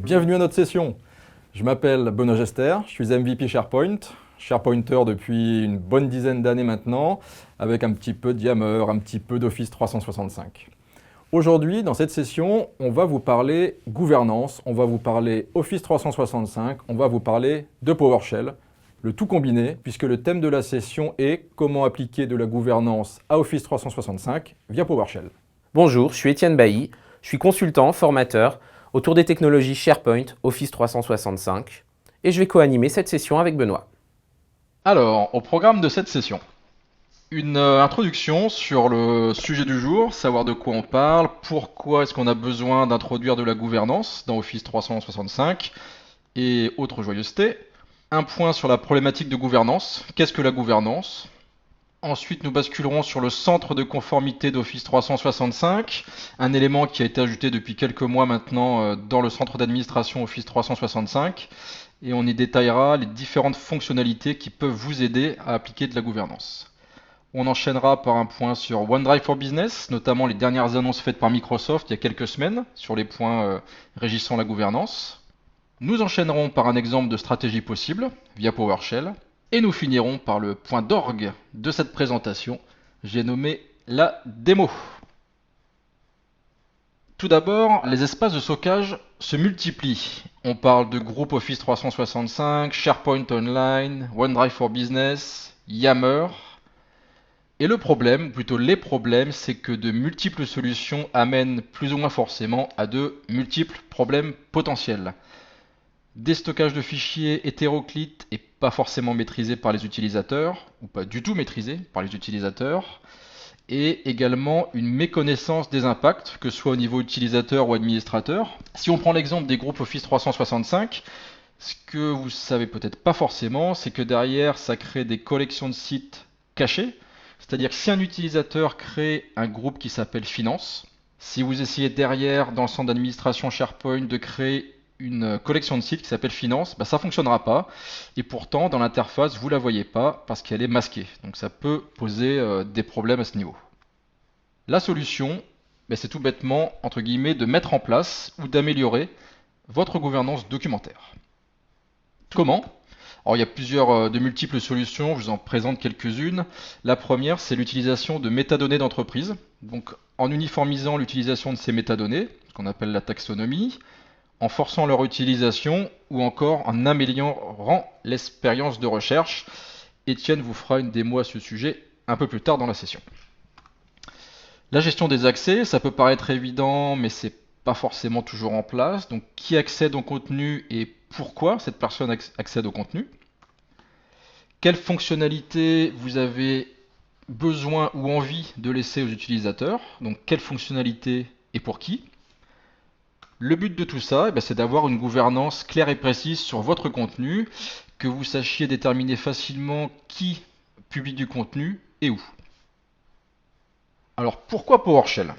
Bienvenue à notre session. Je m'appelle Benoît Gester, je suis MVP SharePoint, SharePointer depuis une bonne dizaine d'années maintenant, avec un petit peu de Yammer, un petit peu d'Office 365. Aujourd'hui, dans cette session, on va vous parler gouvernance, on va vous parler Office 365, on va vous parler de PowerShell, le tout combiné, puisque le thème de la session est comment appliquer de la gouvernance à Office 365 via PowerShell. Bonjour, je suis Étienne Bailly, je suis consultant, formateur autour des technologies SharePoint, Office 365 et je vais co-animer cette session avec Benoît. Alors, au programme de cette session, une introduction sur le sujet du jour, savoir de quoi on parle, pourquoi est-ce qu'on a besoin d'introduire de la gouvernance dans Office 365 et autres joyeusetés. Un point sur la problématique de gouvernance, qu'est-ce que la gouvernance? Ensuite, nous basculerons sur le centre de conformité d'Office 365, un élément qui a été ajouté depuis quelques mois maintenant dans le centre d'administration Office 365, et on y détaillera les différentes fonctionnalités qui peuvent vous aider à appliquer de la gouvernance. On enchaînera par un point sur OneDrive for Business, notamment les dernières annonces faites par Microsoft il y a quelques semaines sur les points régissant la gouvernance. Nous enchaînerons par un exemple de stratégie possible via PowerShell. Et nous finirons par le point d'orgue de cette présentation, j'ai nommé la démo. Tout d'abord, les espaces de stockage se multiplient. On parle de groupe Office 365, SharePoint Online, OneDrive for Business, Yammer. Et le problème, ou plutôt les problèmes, c'est que de multiples solutions amènent plus ou moins forcément à de multiples problèmes potentiels. Des stockages de fichiers hétéroclites et pas forcément maîtrisés par les utilisateurs, ou pas du tout maîtrisés par les utilisateurs, et également une méconnaissance des impacts, que ce soit au niveau utilisateur ou administrateur. Si on prend l'exemple des groupes Office 365, ce que vous savez peut-être pas forcément, c'est que derrière, ça crée des collections de sites cachés, c'est-à-dire que si un utilisateur crée un groupe qui s'appelle Finance, si vous essayez derrière, dans le centre d'administration SharePoint, de créer une collection de sites qui s'appelle Finance, ça ne fonctionnera pas. Et pourtant, dans l'interface, vous ne la voyez pas parce qu'elle est masquée. Donc ça peut poser des problèmes à ce niveau. La solution, c'est tout bêtement, entre guillemets, de mettre en place ou d'améliorer votre gouvernance documentaire. Comment? Alors il y a de multiples solutions, je vous en présente quelques-unes. La première, c'est l'utilisation de métadonnées d'entreprise. Donc en uniformisant l'utilisation de ces métadonnées, ce qu'on appelle la taxonomie, en forçant leur utilisation ou encore en améliorant l'expérience de recherche. Étienne vous fera une démo à ce sujet un peu plus tard dans la session. La gestion des accès, ça peut paraître évident, mais c'est pas forcément toujours en place. Donc qui accède au contenu et pourquoi cette personne accède au contenu? Quelles fonctionnalités vous avez besoin ou envie de laisser aux utilisateurs? Donc quelles fonctionnalités et pour qui? Le but de tout ça, c'est d'avoir une gouvernance claire et précise sur votre contenu, que vous sachiez déterminer facilement qui publie du contenu et où. Alors pourquoi PowerShell?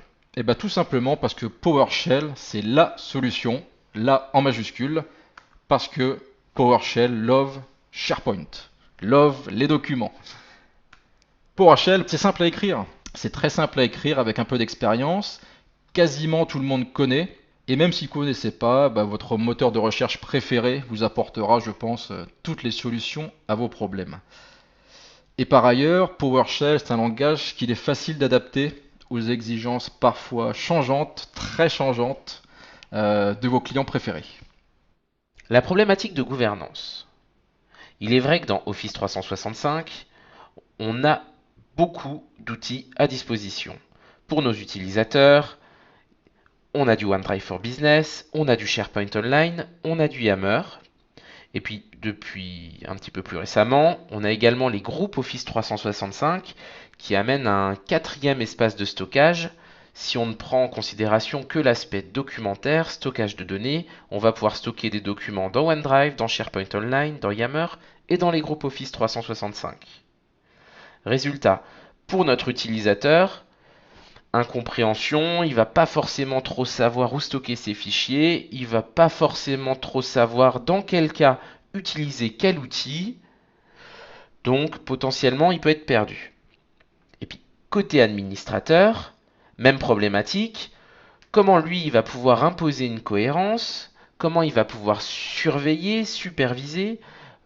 Tout simplement parce que PowerShell, c'est la solution, là en majuscule, parce que PowerShell love SharePoint, love les documents. PowerShell, c'est simple à écrire, c'est très simple à écrire avec un peu d'expérience, quasiment tout le monde connaît. Et même si vous ne connaissez pas, votre moteur de recherche préféré vous apportera, je pense, toutes les solutions à vos problèmes. Et par ailleurs, PowerShell, c'est un langage qu'il est facile d'adapter aux exigences parfois changeantes, très changeantes, de vos clients préférés. La problématique de gouvernance. Il est vrai que dans Office 365, on a beaucoup d'outils à disposition. Pour nos utilisateurs, on a du OneDrive for Business, on a du SharePoint Online, on a du Yammer. Et puis, depuis un petit peu plus récemment, on a également les groupes Office 365 qui amènent un quatrième espace de stockage. Si on ne prend en considération que l'aspect documentaire, stockage de données, on va pouvoir stocker des documents dans OneDrive, dans SharePoint Online, dans Yammer et dans les groupes Office 365. Résultat, pour notre utilisateur, incompréhension, il va pas forcément trop savoir où stocker ses fichiers, il va pas forcément trop savoir dans quel cas utiliser quel outil, donc potentiellement il peut être perdu. Et puis côté administrateur, même problématique, comment lui il va pouvoir imposer une cohérence, comment il va pouvoir surveiller, superviser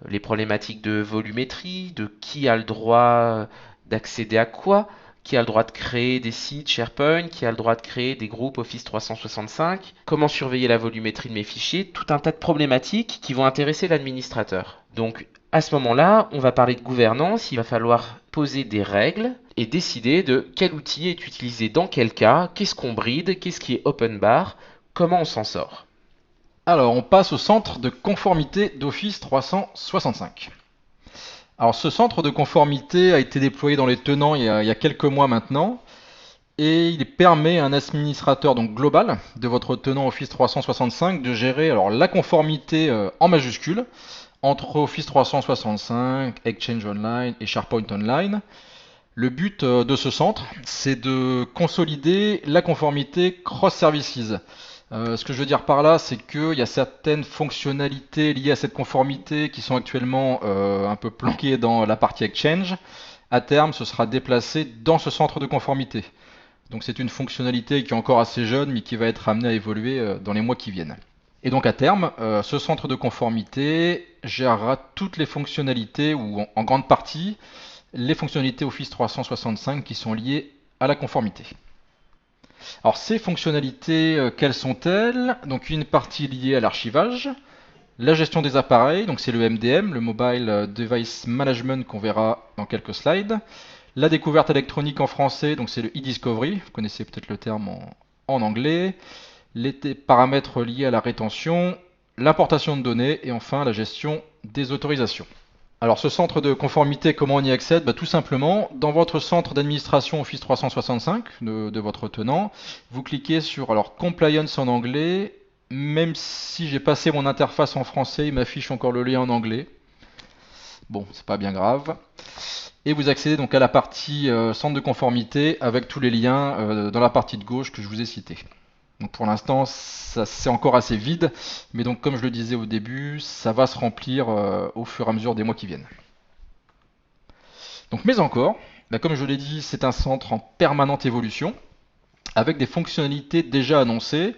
les problématiques de volumétrie, de qui a le droit d'accéder à quoi, qui a le droit de créer des sites SharePoint, qui a le droit de créer des groupes Office 365, comment surveiller la volumétrie de mes fichiers, tout un tas de problématiques qui vont intéresser l'administrateur. Donc à ce moment-là, on va parler de gouvernance, il va falloir poser des règles et décider de quel outil est utilisé dans quel cas, qu'est-ce qu'on bride, qu'est-ce qui est open bar, comment on s'en sort. Alors, on passe au centre de conformité d'Office 365. Alors, ce centre de conformité a été déployé dans les tenants il y a quelques mois maintenant, et il permet à un administrateur donc global de votre tenant Office 365 de gérer alors la conformité en majuscule entre Office 365, Exchange Online et SharePoint Online. Le but de ce centre, c'est de consolider la conformité cross-services. Ce que je veux dire par là, c'est qu'il y a certaines fonctionnalités liées à cette conformité qui sont actuellement un peu planquées dans la partie Exchange. À terme, ce sera déplacé dans ce centre de conformité. Donc c'est une fonctionnalité qui est encore assez jeune, mais qui va être amenée à évoluer dans les mois qui viennent. Et donc à terme, ce centre de conformité gérera toutes les fonctionnalités, ou en grande partie, les fonctionnalités Office 365 qui sont liées à la conformité. Alors ces fonctionnalités, quelles sont-elles? Donc une partie liée à l'archivage, la gestion des appareils, donc c'est le MDM, le Mobile Device Management qu'on verra dans quelques slides. La découverte électronique en français, donc c'est le e-discovery, vous connaissez peut-être le terme en anglais. Les paramètres liés à la rétention, l'importation de données et enfin la gestion des autorisations. Alors ce centre de conformité, comment on y accède? Tout simplement, dans votre centre d'administration Office 365 de votre tenant, vous cliquez sur Compliance en anglais. Même si j'ai passé mon interface en français, il m'affiche encore le lien en anglais. Bon, c'est pas bien grave. Et vous accédez donc à la partie centre de conformité avec tous les liens dans la partie de gauche que je vous ai cité. Donc pour l'instant, c'est encore assez vide, mais donc comme je le disais au début, ça va se remplir au fur et à mesure des mois qui viennent. Donc mais encore, comme je l'ai dit, c'est un centre en permanente évolution, avec des fonctionnalités déjà annoncées.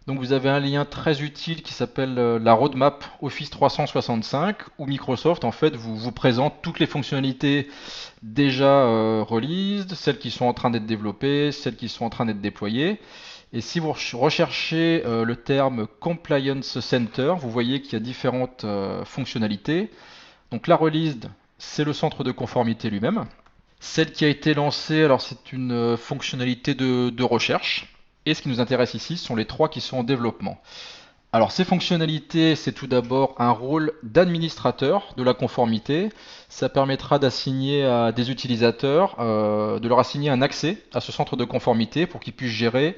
Donc vous avez un lien très utile qui s'appelle la roadmap Office 365, où Microsoft en fait vous présente toutes les fonctionnalités déjà released, celles qui sont en train d'être développées, celles qui sont en train d'être déployées. Et si vous recherchez le terme Compliance Center, vous voyez qu'il y a différentes fonctionnalités. Donc la released, c'est le centre de conformité lui-même. Celle qui a été lancée, alors c'est une fonctionnalité de recherche. Et ce qui nous intéresse ici, ce sont les trois qui sont en développement. Alors ces fonctionnalités, c'est tout d'abord un rôle d'administrateur de la conformité. Ça permettra d'assigner à des utilisateurs, de leur assigner un accès à ce centre de conformité pour qu'ils puissent gérer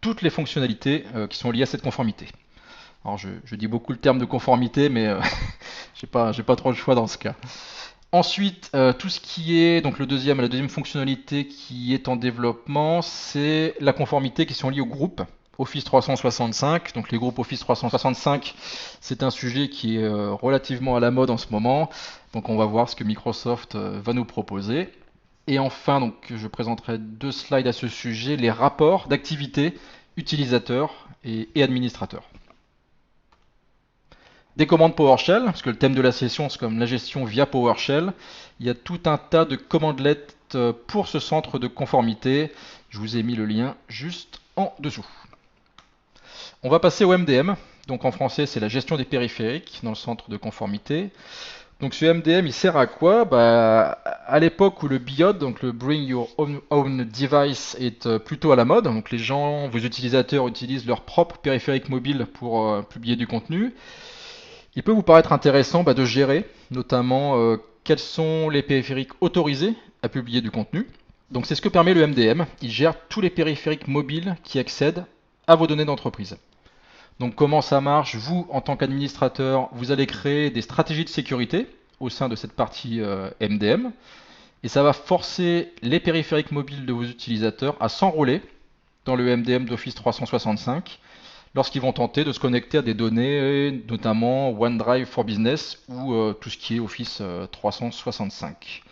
toutes les fonctionnalités qui sont liées à cette conformité. Alors je dis beaucoup le terme de conformité, mais j'ai pas trop le choix dans ce cas. Ensuite, tout ce qui est donc la deuxième fonctionnalité qui est en développement, c'est la conformité qui sont liées au groupe Office 365. Donc les groupes Office 365, c'est un sujet qui est relativement à la mode en ce moment. Donc on va voir ce que Microsoft va nous proposer. Et enfin, donc, je présenterai deux slides à ce sujet, les rapports d'activité utilisateurs et administrateurs. Des commandes PowerShell, parce que le thème de la session c'est comme la gestion via PowerShell. Il y a tout un tas de commandelets pour ce centre de conformité. Je vous ai mis le lien juste en dessous. On va passer au MDM. Donc en français c'est la gestion des périphériques dans le centre de conformité. Donc ce MDM il sert à quoi? À l'époque où le BIOD, donc le Bring Your Own Device, est plutôt à la mode, donc les gens, vos utilisateurs utilisent leur propre périphérique mobile pour publier du contenu, il peut vous paraître intéressant de gérer notamment quels sont les périphériques autorisés à publier du contenu. Donc c'est ce que permet le MDM, il gère tous les périphériques mobiles qui accèdent à vos données d'entreprise. Donc comment ça marche? Vous, en tant qu'administrateur, vous allez créer des stratégies de sécurité au sein de cette partie MDM. Et ça va forcer les périphériques mobiles de vos utilisateurs à s'enrôler dans le MDM d'Office 365 lorsqu'ils vont tenter de se connecter à des données, notamment OneDrive for Business ou tout ce qui est Office 365.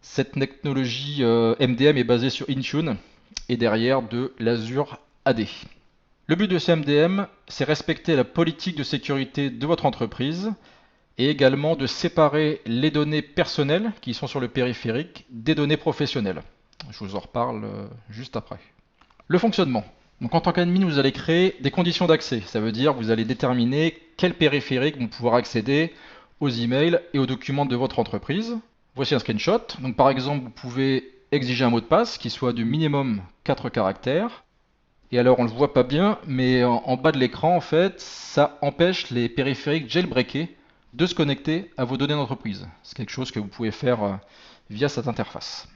Cette technologie MDM est basée sur Intune et derrière de l'Azure AD. Le but de ce MDM, c'est respecter la politique de sécurité de votre entreprise et également de séparer les données personnelles qui sont sur le périphérique des données professionnelles. Je vous en reparle juste après. Le fonctionnement. Donc en tant qu'admin, vous allez créer des conditions d'accès. Ça veut dire que vous allez déterminer quels périphériques vont pouvoir accéder aux emails et aux documents de votre entreprise. Voici un screenshot. Donc par exemple, vous pouvez exiger un mot de passe qui soit de minimum 4 caractères. Et alors on ne le voit pas bien, mais en bas de l'écran, en fait, ça empêche les périphériques jailbreakés de se connecter à vos données d'entreprise. C'est quelque chose que vous pouvez faire via cette interface.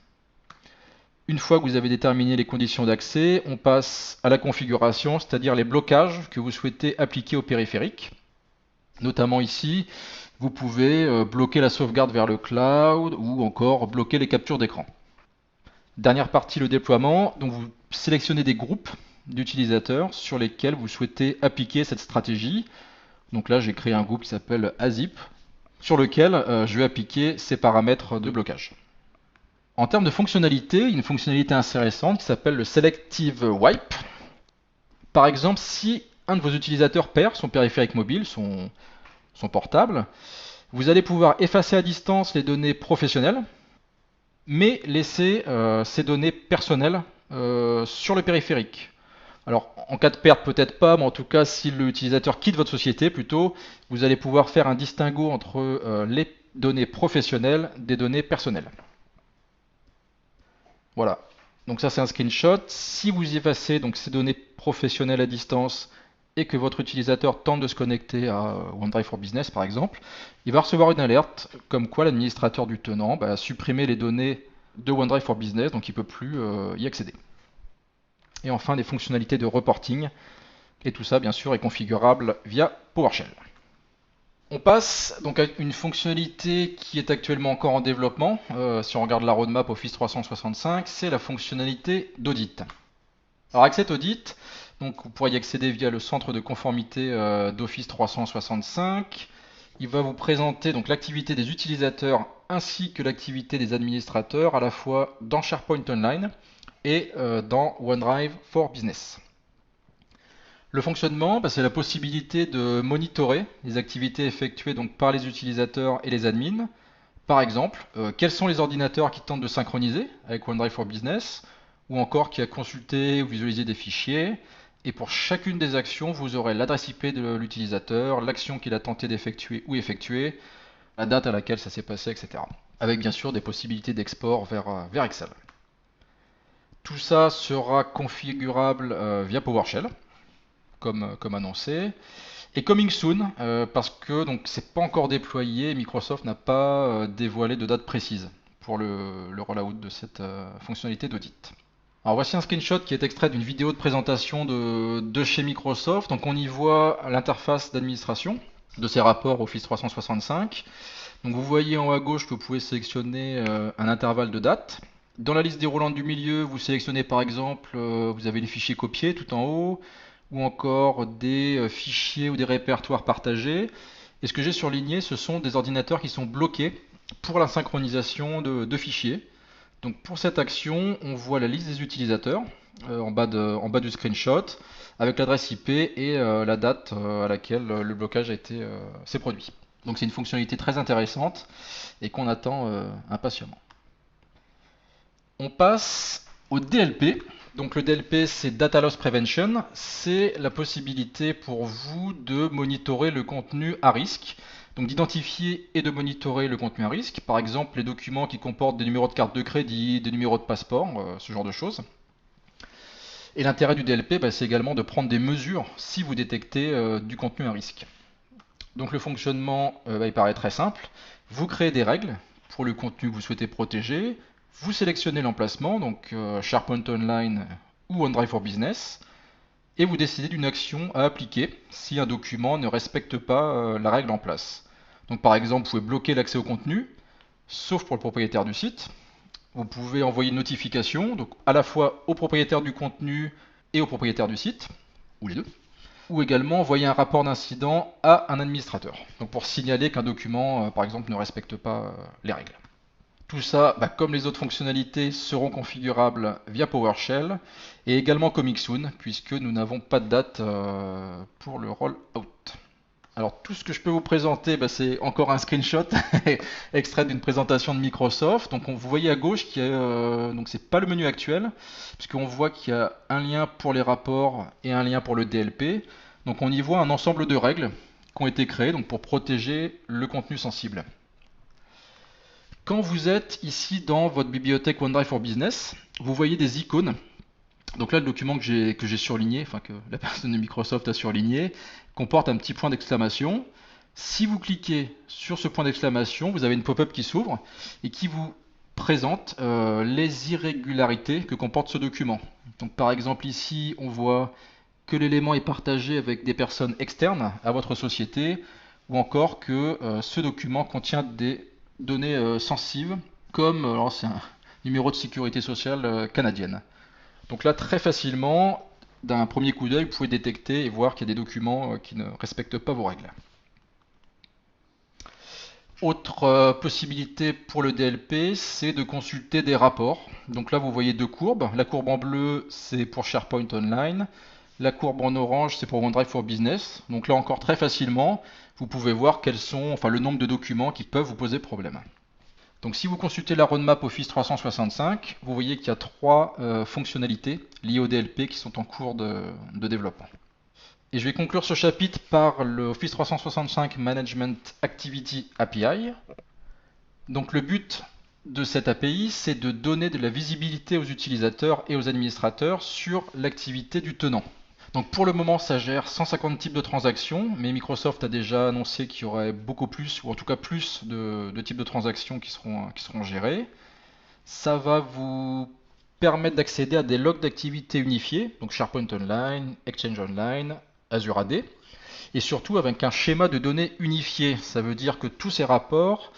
Une fois que vous avez déterminé les conditions d'accès, on passe à la configuration, c'est-à-dire les blocages que vous souhaitez appliquer au périphérique. Notamment ici, vous pouvez bloquer la sauvegarde vers le cloud ou encore bloquer les captures d'écran. Dernière partie, le déploiement. Donc vous sélectionnez des groupes d'utilisateurs sur lesquels vous souhaitez appliquer cette stratégie. Donc là, j'ai créé un groupe qui s'appelle AZIP, sur lequel je vais appliquer ces paramètres de blocage. En termes de fonctionnalité, une fonctionnalité intéressante qui s'appelle le Selective Wipe. Par exemple, si un de vos utilisateurs perd son périphérique mobile, son portable, vous allez pouvoir effacer à distance les données professionnelles, mais laisser ces données personnelles sur le périphérique. Alors, en cas de perte, peut-être pas, mais en tout cas, si l'utilisateur quitte votre société, plutôt, vous allez pouvoir faire un distinguo entre les données professionnelles des données personnelles. Voilà. Donc ça, c'est un screenshot. Si vous effacez donc ces données professionnelles à distance et que votre utilisateur tente de se connecter à OneDrive for Business, par exemple, il va recevoir une alerte comme quoi l'administrateur du tenant a supprimé les données de OneDrive for Business, donc il ne peut plus y accéder. Et enfin, des fonctionnalités de reporting. Et tout ça, bien sûr, est configurable via PowerShell. On passe donc à une fonctionnalité qui est actuellement encore en développement. Si on regarde la roadmap Office 365, c'est la fonctionnalité d'audit. Alors avec cet audit, donc vous pourrez y accéder via le centre de conformité d'Office 365. Il va vous présenter donc l'activité des utilisateurs ainsi que l'activité des administrateurs à la fois dans SharePoint Online et dans OneDrive for Business. Le fonctionnement, c'est la possibilité de monitorer les activités effectuées donc par les utilisateurs et les admins. Par exemple, quels sont les ordinateurs qui tentent de synchroniser avec OneDrive for Business, ou encore qui a consulté ou visualisé des fichiers. Et pour chacune des actions, vous aurez l'adresse IP de l'utilisateur, l'action qu'il a tenté d'effectuer ou effectuer, la date à laquelle ça s'est passé, etc. Avec bien sûr des possibilités d'export vers Excel. Tout ça sera configurable via PowerShell, comme annoncé. Et coming soon, parce que donc c'est pas encore déployé, Microsoft n'a pas dévoilé de date précise pour le rollout de cette fonctionnalité d'audit. Alors voici un screenshot qui est extrait d'une vidéo de présentation de chez Microsoft. Donc on y voit l'interface d'administration de ces rapports Office 365. Donc vous voyez en haut à gauche que vous pouvez sélectionner un intervalle de date. Dans la liste déroulante du milieu, vous sélectionnez par exemple, vous avez les fichiers copiés tout en haut, ou encore des fichiers ou des répertoires partagés. Et ce que j'ai surligné, ce sont des ordinateurs qui sont bloqués pour la synchronisation de fichiers. Donc pour cette action, on voit la liste des utilisateurs en bas du screenshot, avec l'adresse IP et la date à laquelle le blocage s'est produit. Donc c'est une fonctionnalité très intéressante et qu'on attend impatiemment. On passe au DLP. Donc le DLP, c'est Data Loss Prevention. C'est la possibilité pour vous de monitorer le contenu à risque. Donc d'identifier et de monitorer le contenu à risque. Par exemple, les documents qui comportent des numéros de carte de crédit, des numéros de passeport, ce genre de choses. Et l'intérêt du DLP, c'est également de prendre des mesures si vous détectez du contenu à risque. Donc le fonctionnement, il paraît très simple. Vous créez des règles pour le contenu que vous souhaitez protéger. Vous sélectionnez l'emplacement, donc SharePoint Online ou OneDrive for Business, et vous décidez d'une action à appliquer si un document ne respecte pas la règle en place. Donc par exemple, vous pouvez bloquer l'accès au contenu, sauf pour le propriétaire du site. Vous pouvez envoyer une notification, donc à la fois au propriétaire du contenu et au propriétaire du site, ou les deux. Ou également envoyer un rapport d'incident à un administrateur, donc pour signaler qu'un document, par exemple, ne respecte pas les règles. Tout ça, comme les autres fonctionnalités, seront configurables via PowerShell et également coming soon, puisque nous n'avons pas de date pour le rollout. Alors tout ce que je peux vous présenter, c'est encore un screenshot extrait d'une présentation de Microsoft. Donc vous voyez à gauche qu'il y a, donc c'est pas le menu actuel, puisqu'on voit qu'il y a un lien pour les rapports et un lien pour le DLP. Donc on y voit un ensemble de règles qui ont été créées donc pour protéger le contenu sensible. Quand vous êtes ici dans votre bibliothèque OneDrive for Business, vous voyez des icônes. Donc là, le document que j'ai surligné, enfin que la personne de Microsoft a surligné, comporte un petit point d'exclamation. Si vous cliquez sur ce point d'exclamation, vous avez une pop-up qui s'ouvre et qui vous présente les irrégularités que comporte ce document. Donc par exemple ici, on voit que l'élément est partagé avec des personnes externes à votre société, ou encore que ce document contient des données sensibles, comme alors c'est un numéro de sécurité sociale canadienne. Donc là, très facilement, d'un premier coup d'œil, vous pouvez détecter et voir qu'il y a des documents qui ne respectent pas vos règles. Autre possibilité pour le DLP, c'est de consulter des rapports. Donc là, vous voyez deux courbes. La courbe en bleu, c'est pour SharePoint Online. La courbe en orange, c'est pour OneDrive for Business. Donc là encore, très facilement, vous pouvez voir quels sont, le nombre de documents qui peuvent vous poser problème. Donc si vous consultez la roadmap Office 365, vous voyez qu'il y a trois fonctionnalités liées au DLP qui sont en cours de développement. Et je vais conclure ce chapitre par le Office 365 Management Activity API. Donc le but de cette API, c'est de donner de la visibilité aux utilisateurs et aux administrateurs sur l'activité du tenant. Donc pour le moment, ça gère 150 types de transactions, mais Microsoft a déjà annoncé qu'il y aurait beaucoup plus, ou en tout cas plus de types de transactions qui seront gérées. Ça va vous permettre d'accéder à des logs d'activité unifiés, donc SharePoint Online, Exchange Online, Azure AD, et surtout avec un schéma de données unifié. Ça veut dire que tous ces rapports,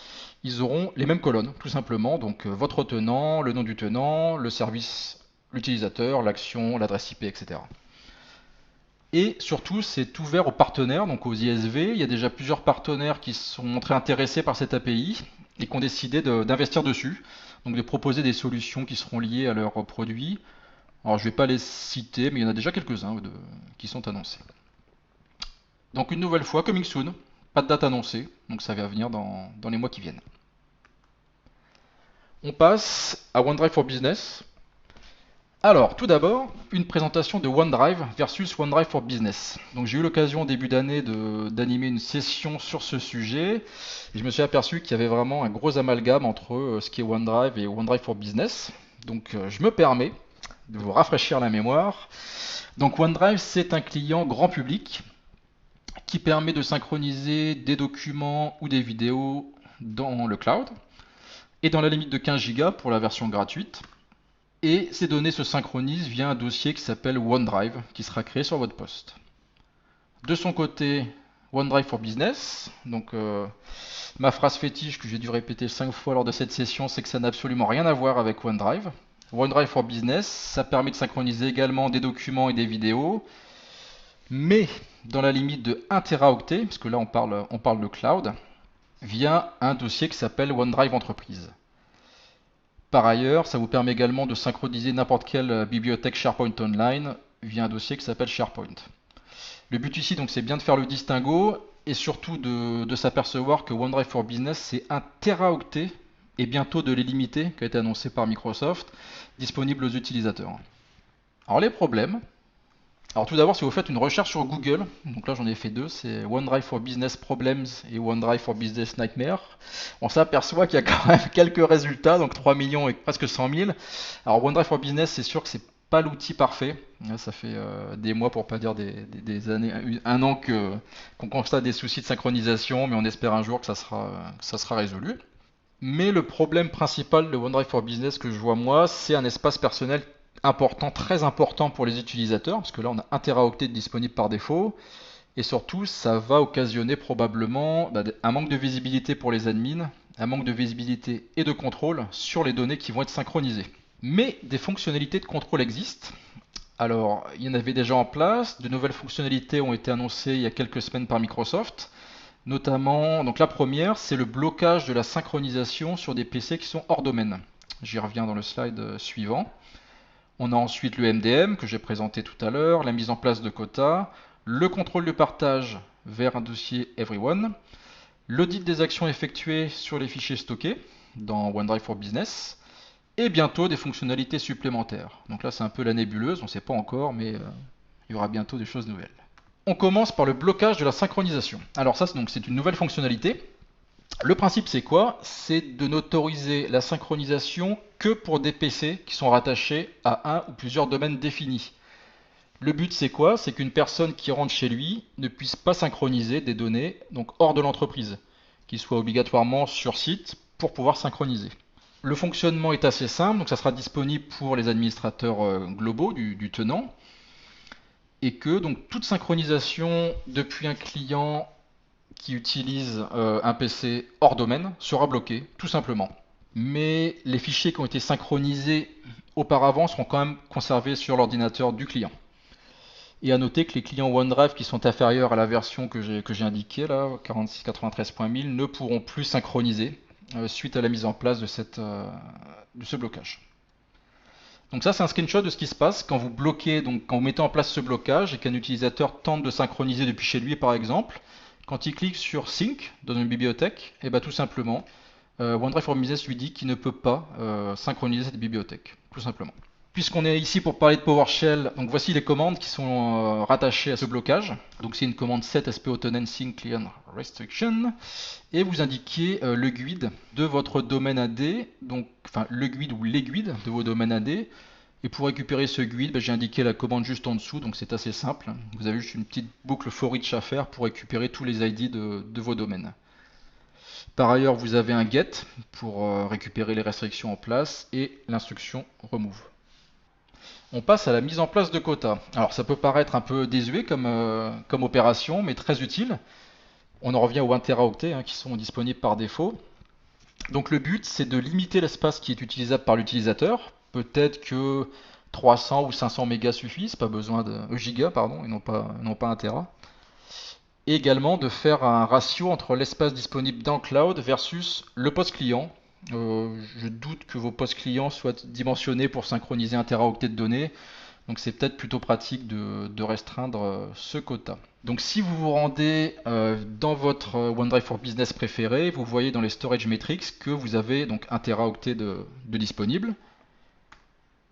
ils auront les mêmes colonnes, tout simplement. Donc votre tenant, le nom du tenant, le service, l'utilisateur, l'action, l'adresse IP, etc. Et surtout, c'est ouvert aux partenaires, donc aux ISV. Il y a déjà plusieurs partenaires qui se sont montrés intéressés par cette API et qui ont décidé d'investir dessus, donc de proposer des solutions qui seront liées à leurs produits. Alors je ne vais pas les citer, mais il y en a déjà quelques-uns qui sont annoncés. Donc une nouvelle fois, coming soon, pas de date annoncée, donc ça va venir dans les mois qui viennent. On passe à OneDrive for Business. Alors, tout d'abord, une présentation de OneDrive versus OneDrive for Business. Donc j'ai eu l'occasion au début d'année d'animer une session sur ce sujet, et je me suis aperçu qu'il y avait vraiment un gros amalgame entre ce qui est OneDrive et OneDrive for Business. Donc je me permets de vous rafraîchir la mémoire. Donc OneDrive, c'est un client grand public qui permet de synchroniser des documents ou des vidéos dans le cloud, et dans la limite de 15 Go pour la version gratuite. Et ces données se synchronisent via un dossier qui s'appelle OneDrive, qui sera créé sur votre poste. De son côté, OneDrive for Business, donc ma phrase fétiche que j'ai dû répéter 5 fois lors de cette session, c'est que ça n'a absolument rien à voir avec OneDrive. OneDrive for Business, ça permet de synchroniser également des documents et des vidéos, mais dans la limite de 1 Teraoctet, parce que là on parle de cloud, via un dossier qui s'appelle OneDrive Entreprise. Par ailleurs, ça vous permet également de synchroniser n'importe quelle bibliothèque SharePoint Online via un dossier qui s'appelle SharePoint. Le but ici, donc, c'est bien de faire le distinguo et surtout de s'apercevoir que OneDrive for Business, c'est 1 Teraoctet et bientôt de l'illimité qui a été annoncé par Microsoft, disponible aux utilisateurs. Alors les problèmes. Alors tout d'abord, si vous faites une recherche sur Google, donc là j'en ai fait deux, c'est OneDrive for Business Problems et OneDrive for Business Nightmare, on s'aperçoit qu'il y a quand même quelques résultats, donc 3 millions et presque 100 000. Alors OneDrive for Business, c'est sûr que c'est pas l'outil parfait. Ça fait des mois, pour pas dire des années, un an qu'on constate des soucis de synchronisation, mais on espère un jour que ça sera résolu. Mais le problème principal de OneDrive for Business que je vois moi, c'est un espace personnel important, très important pour les utilisateurs, parce que là on a 1 Teraoctet disponible par défaut, et surtout ça va occasionner probablement un manque de visibilité pour les admins, un manque de visibilité et de contrôle sur les données qui vont être synchronisées. Mais des fonctionnalités de contrôle existent. Alors, il y en avait déjà en place, de nouvelles fonctionnalités ont été annoncées il y a quelques semaines par Microsoft, Notamment, donc la première, c'est le blocage de la synchronisation sur des PC qui sont hors domaine. J'y reviens dans le slide suivant. On a ensuite le MDM que j'ai présenté tout à l'heure, la mise en place de quotas, le contrôle de partage vers un dossier Everyone, l'audit des actions effectuées sur les fichiers stockés dans OneDrive for Business, et bientôt des fonctionnalités supplémentaires. Donc là c'est un peu la nébuleuse, on ne sait pas encore, mais il y aura bientôt des choses nouvelles. On commence par le blocage de la synchronisation. Alors ça c'est une nouvelle fonctionnalité. Le principe c'est quoi? C'est de n'autoriser la synchronisation que pour des PC qui sont rattachés à un ou plusieurs domaines définis. Le but c'est quoi? C'est qu'une personne qui rentre chez lui ne puisse pas synchroniser des données donc hors de l'entreprise, qui soient obligatoirement sur site pour pouvoir synchroniser. Le fonctionnement est assez simple, donc ça sera disponible pour les administrateurs globaux du tenant, et que donc toute synchronisation depuis un client qui utilise un PC hors domaine sera bloquée, tout simplement. Mais les fichiers qui ont été synchronisés auparavant seront quand même conservés sur l'ordinateur du client. Et à noter que les clients OneDrive qui sont inférieurs à la version que j'ai indiquée, là, 46.93.1000, ne pourront plus synchroniser suite à la mise en place de ce blocage. Donc ça, c'est un screenshot de ce qui se passe quand vous bloquez, donc quand vous mettez en place ce blocage et qu'un utilisateur tente de synchroniser depuis chez lui, par exemple. Quand il clique sur Sync dans une bibliothèque, et bien tout simplement, OneDrive for Business lui dit qu'il ne peut pas synchroniser cette bibliothèque, tout simplement. Puisqu'on est ici pour parler de PowerShell, donc voici les commandes qui sont rattachées à ce blocage. Donc c'est une commande set SPO Tenancy Client Restriction, et vous indiquez le GUID de votre domaine AD, donc enfin le GUID ou les GUID de vos domaines AD. Et pour récupérer ce GUID, j'ai indiqué la commande juste en dessous, donc c'est assez simple. Vous avez juste une petite boucle for each à faire pour récupérer tous les ID de vos domaines. Par ailleurs, vous avez un get pour récupérer les restrictions en place et l'instruction remove. On passe à la mise en place de quotas. Alors ça peut paraître un peu désuet comme opération, mais très utile. On en revient aux 1 teraoctets qui sont disponibles par défaut. Donc le but, c'est de limiter l'espace qui est utilisable par l'utilisateur. Peut-être que 300 ou 500 mégas suffisent, pas besoin de gigas, pardon, et non pas 1 tera. Et également de faire un ratio entre l'espace disponible dans le cloud versus le poste client. Je doute que vos postes clients soient dimensionnés pour synchroniser 1 teraoctet de données. Donc c'est peut-être plutôt pratique de restreindre ce quota. Donc si vous vous rendez dans votre OneDrive for Business préféré, vous voyez dans les storage metrics que vous avez donc 1 teraoctet de disponible.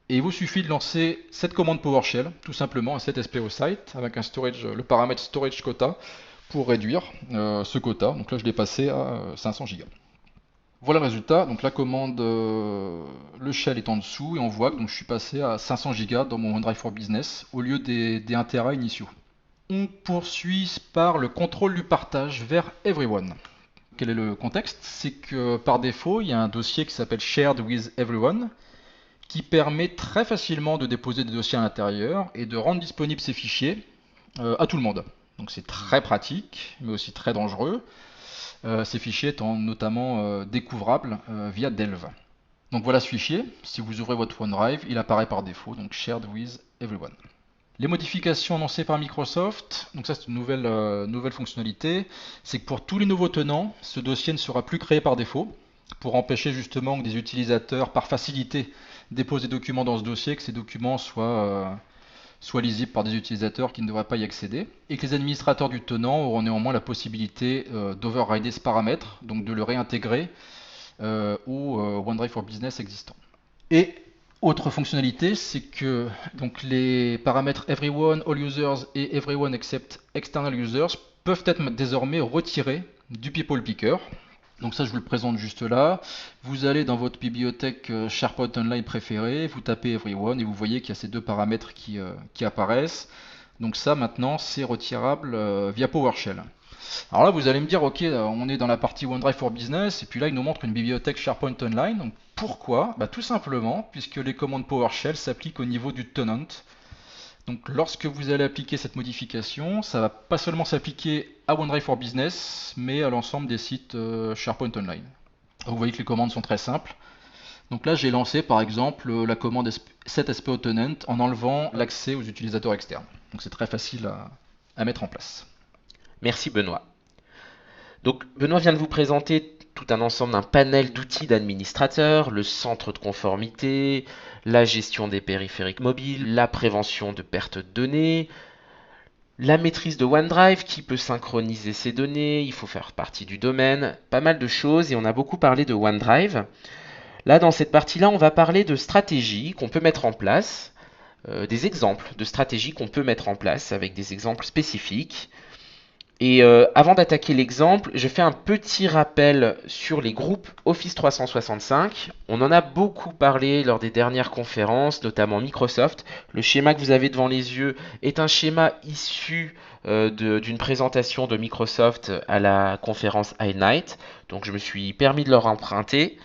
Et il vous suffit de lancer cette commande PowerShell, tout simplement, un set SPO site avec le paramètre storage quota pour réduire ce quota. Donc là je l'ai passé à 500 Go. Voilà le résultat, donc la commande, le shell est en dessous et on voit que donc, je suis passé à 500 Go dans mon OneDrive for Business au lieu des 1 Tera initiaux. On poursuit par le contrôle du partage vers Everyone. Quel est le contexte? C'est que par défaut, il y a un dossier qui s'appelle Shared with Everyone qui permet très facilement de déposer des dossiers à l'intérieur et de rendre disponibles ces fichiers à tout le monde. Donc c'est très pratique, mais aussi très dangereux. Ces fichiers étant notamment découvrables via Delve. Donc voilà ce fichier, si vous ouvrez votre OneDrive, il apparaît par défaut, donc Shared with Everyone. Les modifications annoncées par Microsoft, donc ça c'est une nouvelle fonctionnalité, c'est que pour tous les nouveaux tenants, ce dossier ne sera plus créé par défaut, pour empêcher justement que des utilisateurs, par facilité, déposent des documents dans ce dossier, que ces documents soient lisibles par des utilisateurs qui ne devraient pas y accéder, et que les administrateurs du tenant auront néanmoins la possibilité d'overrider ce paramètre, donc de le réintégrer au OneDrive for Business existant. Et autre fonctionnalité, c'est que donc, les paramètres Everyone, All Users et Everyone except External Users peuvent être désormais retirés du People Picker. Donc ça je vous le présente juste là. Vous allez dans votre bibliothèque SharePoint Online préférée, vous tapez Everyone et vous voyez qu'il y a ces deux paramètres qui apparaissent. Donc ça maintenant c'est retirable via PowerShell. Alors là vous allez me dire ok on est dans la partie OneDrive for Business et puis là il nous montre une bibliothèque SharePoint Online. Donc pourquoi? Tout simplement puisque les commandes PowerShell s'appliquent au niveau du tenant. Donc lorsque vous allez appliquer cette modification, ça va pas seulement s'appliquer à OneDrive for Business, mais à l'ensemble des sites SharePoint Online. Vous voyez que les commandes sont très simples. Donc là j'ai lancé par exemple la commande set SPO tenant en enlevant l'accès aux utilisateurs externes. Donc c'est très facile à mettre en place. Merci Benoît. Donc Benoît vient de vous présenter tout un ensemble d'un panel d'outils d'administrateurs, le centre de conformité, la gestion des périphériques mobiles, la prévention de perte de données, la maîtrise de OneDrive qui peut synchroniser ses données, il faut faire partie du domaine, pas mal de choses et on a beaucoup parlé de OneDrive. Là, dans cette partie-là, on va parler de stratégies qu'on peut mettre en place, des exemples de stratégies qu'on peut mettre en place avec des exemples spécifiques. Et avant d'attaquer l'exemple, je fais un petit rappel sur les groupes Office 365. On en a beaucoup parlé lors des dernières conférences, notamment Microsoft. Le schéma que vous avez devant les yeux est un schéma issu d'une présentation de Microsoft à la conférence iNight. Donc je me suis permis de leur emprunter.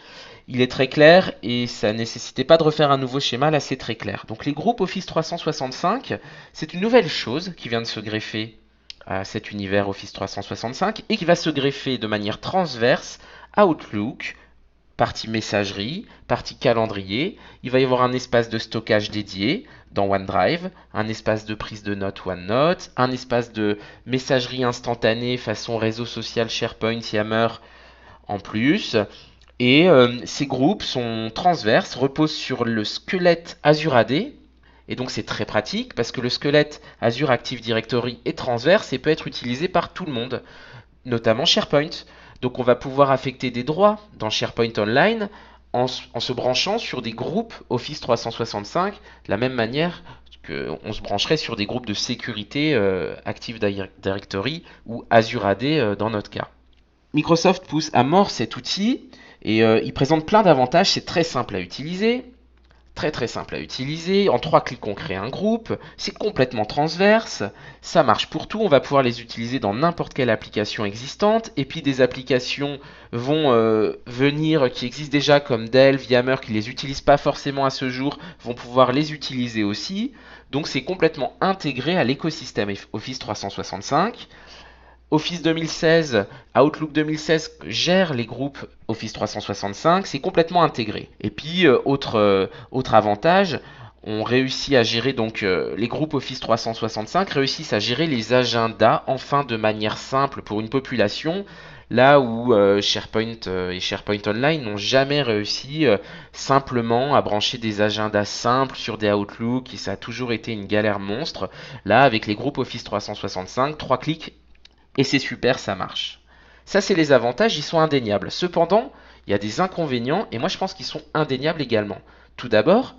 Il est très clair et ça ne nécessitait pas de refaire un nouveau schéma, là c'est très clair. Donc les groupes Office 365, c'est une nouvelle chose qui vient de se greffer à cet univers Office 365 et qui va se greffer de manière transverse à Outlook, partie messagerie, partie calendrier. Il va y avoir un espace de stockage dédié dans OneDrive, un espace de prise de notes OneNote, un espace de messagerie instantanée façon réseau social SharePoint, Yammer en plus. Et ces groupes sont transverses, reposent sur le squelette Azure AD. Et donc c'est très pratique parce que le squelette Azure Active Directory est transverse et peut être utilisé par tout le monde, notamment SharePoint. Donc on va pouvoir affecter des droits dans SharePoint Online en se branchant sur des groupes Office 365, de la même manière qu'on se brancherait sur des groupes de sécurité Active Directory ou Azure AD dans notre cas. Microsoft pousse à mort cet outil et il présente plein d'avantages, c'est très simple à utiliser. Très simple à utiliser. En 3 clics, on crée un groupe. C'est complètement transverse. Ça marche pour tout. On va pouvoir les utiliser dans n'importe quelle application existante. Et puis des applications vont venir qui existent déjà comme Delve, Yammer, qui ne les utilisent pas forcément à ce jour, vont pouvoir les utiliser aussi. Donc c'est complètement intégré à l'écosystème Office 365. Office 2016, Outlook 2016 gère les groupes Office 365, c'est complètement intégré. Et puis, autre avantage, on réussit à gérer donc les groupes Office 365 réussissent à gérer les agendas enfin de manière simple pour une population, là où SharePoint et SharePoint Online n'ont jamais réussi simplement à brancher des agendas simples sur des Outlook et ça a toujours été une galère monstre. Là, avec les groupes Office 365, 3 clics et c'est super, ça marche. Ça, c'est les avantages, ils sont indéniables. Cependant, il y a des inconvénients, et moi je pense qu'ils sont indéniables également. Tout d'abord,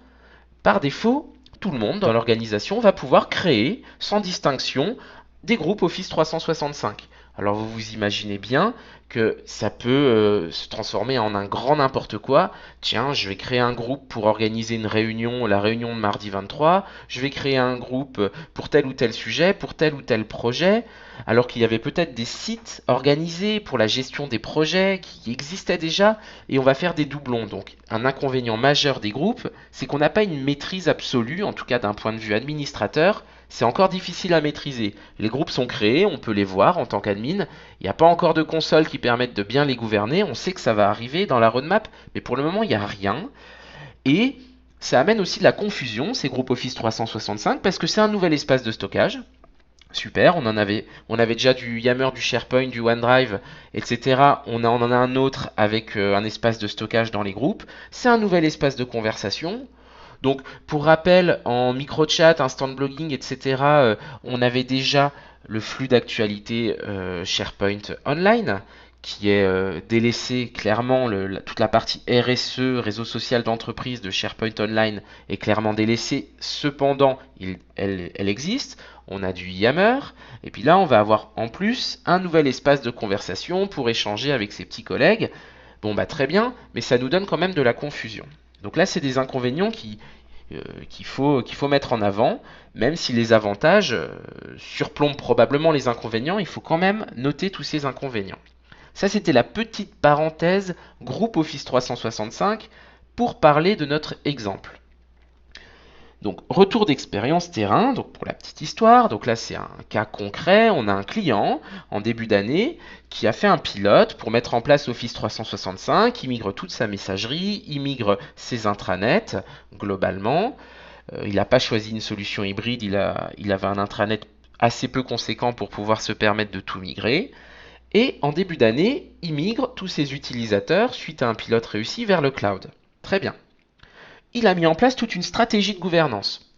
par défaut, tout le monde dans l'organisation va pouvoir créer, sans distinction, des groupes Office 365. Alors vous vous imaginez bien que ça peut se transformer en un grand n'importe quoi. Tiens, je vais créer un groupe pour organiser une réunion, la réunion de mardi 23. Je vais créer un groupe pour tel ou tel sujet, pour tel ou tel projet. Alors qu'il y avait peut-être des sites organisés pour la gestion des projets qui existaient déjà et on va faire des doublons. Donc un inconvénient majeur des groupes, c'est qu'on n'a pas une maîtrise absolue, en tout cas d'un point de vue administrateur, c'est encore difficile à maîtriser. Les groupes sont créés, on peut les voir en tant qu'admin, il n'y a pas encore de console qui permettent de bien les gouverner, on sait que ça va arriver dans la roadmap, mais pour le moment il n'y a rien. Et ça amène aussi de la confusion, ces groupes Office 365, parce que c'est un nouvel espace de stockage. Super, on avait déjà du Yammer, du SharePoint, du OneDrive, etc. On en a un autre avec un espace de stockage dans les groupes. C'est un nouvel espace de conversation. Donc, pour rappel, en microchat, instant blogging, etc., on avait déjà le flux d'actualité SharePoint Online, qui est délaissé clairement, toute la partie RSE, réseau social d'entreprise de SharePoint Online est clairement délaissée. Cependant, elle existe. On a du Yammer, et puis là, on va avoir en plus un nouvel espace de conversation pour échanger avec ses petits collègues. Bon, bah très bien, mais ça nous donne quand même de la confusion. Donc là, c'est des inconvénients qu'il faut mettre en avant, même si les avantages surplombent probablement les inconvénients, il faut quand même noter tous ces inconvénients. Ça, c'était la petite parenthèse groupe Office 365 pour parler de notre exemple. Donc, retour d'expérience terrain, donc pour la petite histoire, donc là c'est un cas concret, on a un client en début d'année qui a fait un pilote pour mettre en place Office 365, il migre toute sa messagerie, il migre ses intranets globalement, il n'a pas choisi une solution hybride, il avait un intranet assez peu conséquent pour pouvoir se permettre de tout migrer, Et en début d'année, il migre tous ses utilisateurs, suite à un pilote réussi, vers le cloud. Très bien. Il a mis en place toute une stratégie de gouvernance.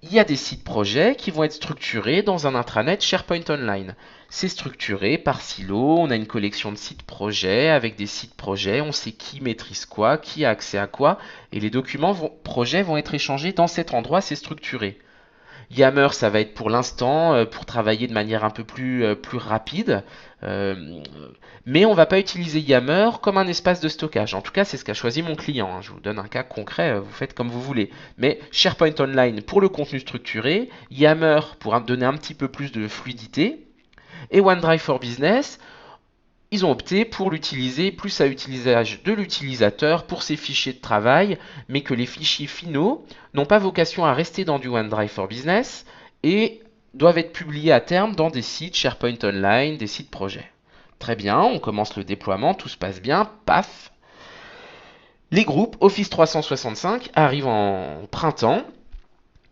Il y a des sites projets qui vont être structurés dans un intranet SharePoint Online. C'est structuré par silo, on a une collection de sites projets avec des sites projets, on sait qui maîtrise quoi, qui a accès à quoi, et les documents projets vont être échangés dans cet endroit, c'est structuré. Yammer, ça va être pour l'instant pour travailler de manière un peu plus rapide. Euh, mais on ne va pas utiliser Yammer comme un espace de stockage. En tout cas, c'est ce qu'a choisi mon client, hein. Je vous donne un cas concret, vous faites comme vous voulez. Mais SharePoint Online pour le contenu structuré, Yammer pour donner un petit peu plus de fluidité, et OneDrive for Business, ils ont opté pour l'utiliser plus à utilisage de l'utilisateur pour ses fichiers de travail, mais que les fichiers finaux n'ont pas vocation à rester dans du OneDrive for Business et doivent être publiés à terme dans des sites SharePoint Online, des sites projets. Très bien, on commence le déploiement, tout se passe bien, paf. Les groupes Office 365 arrivent en printemps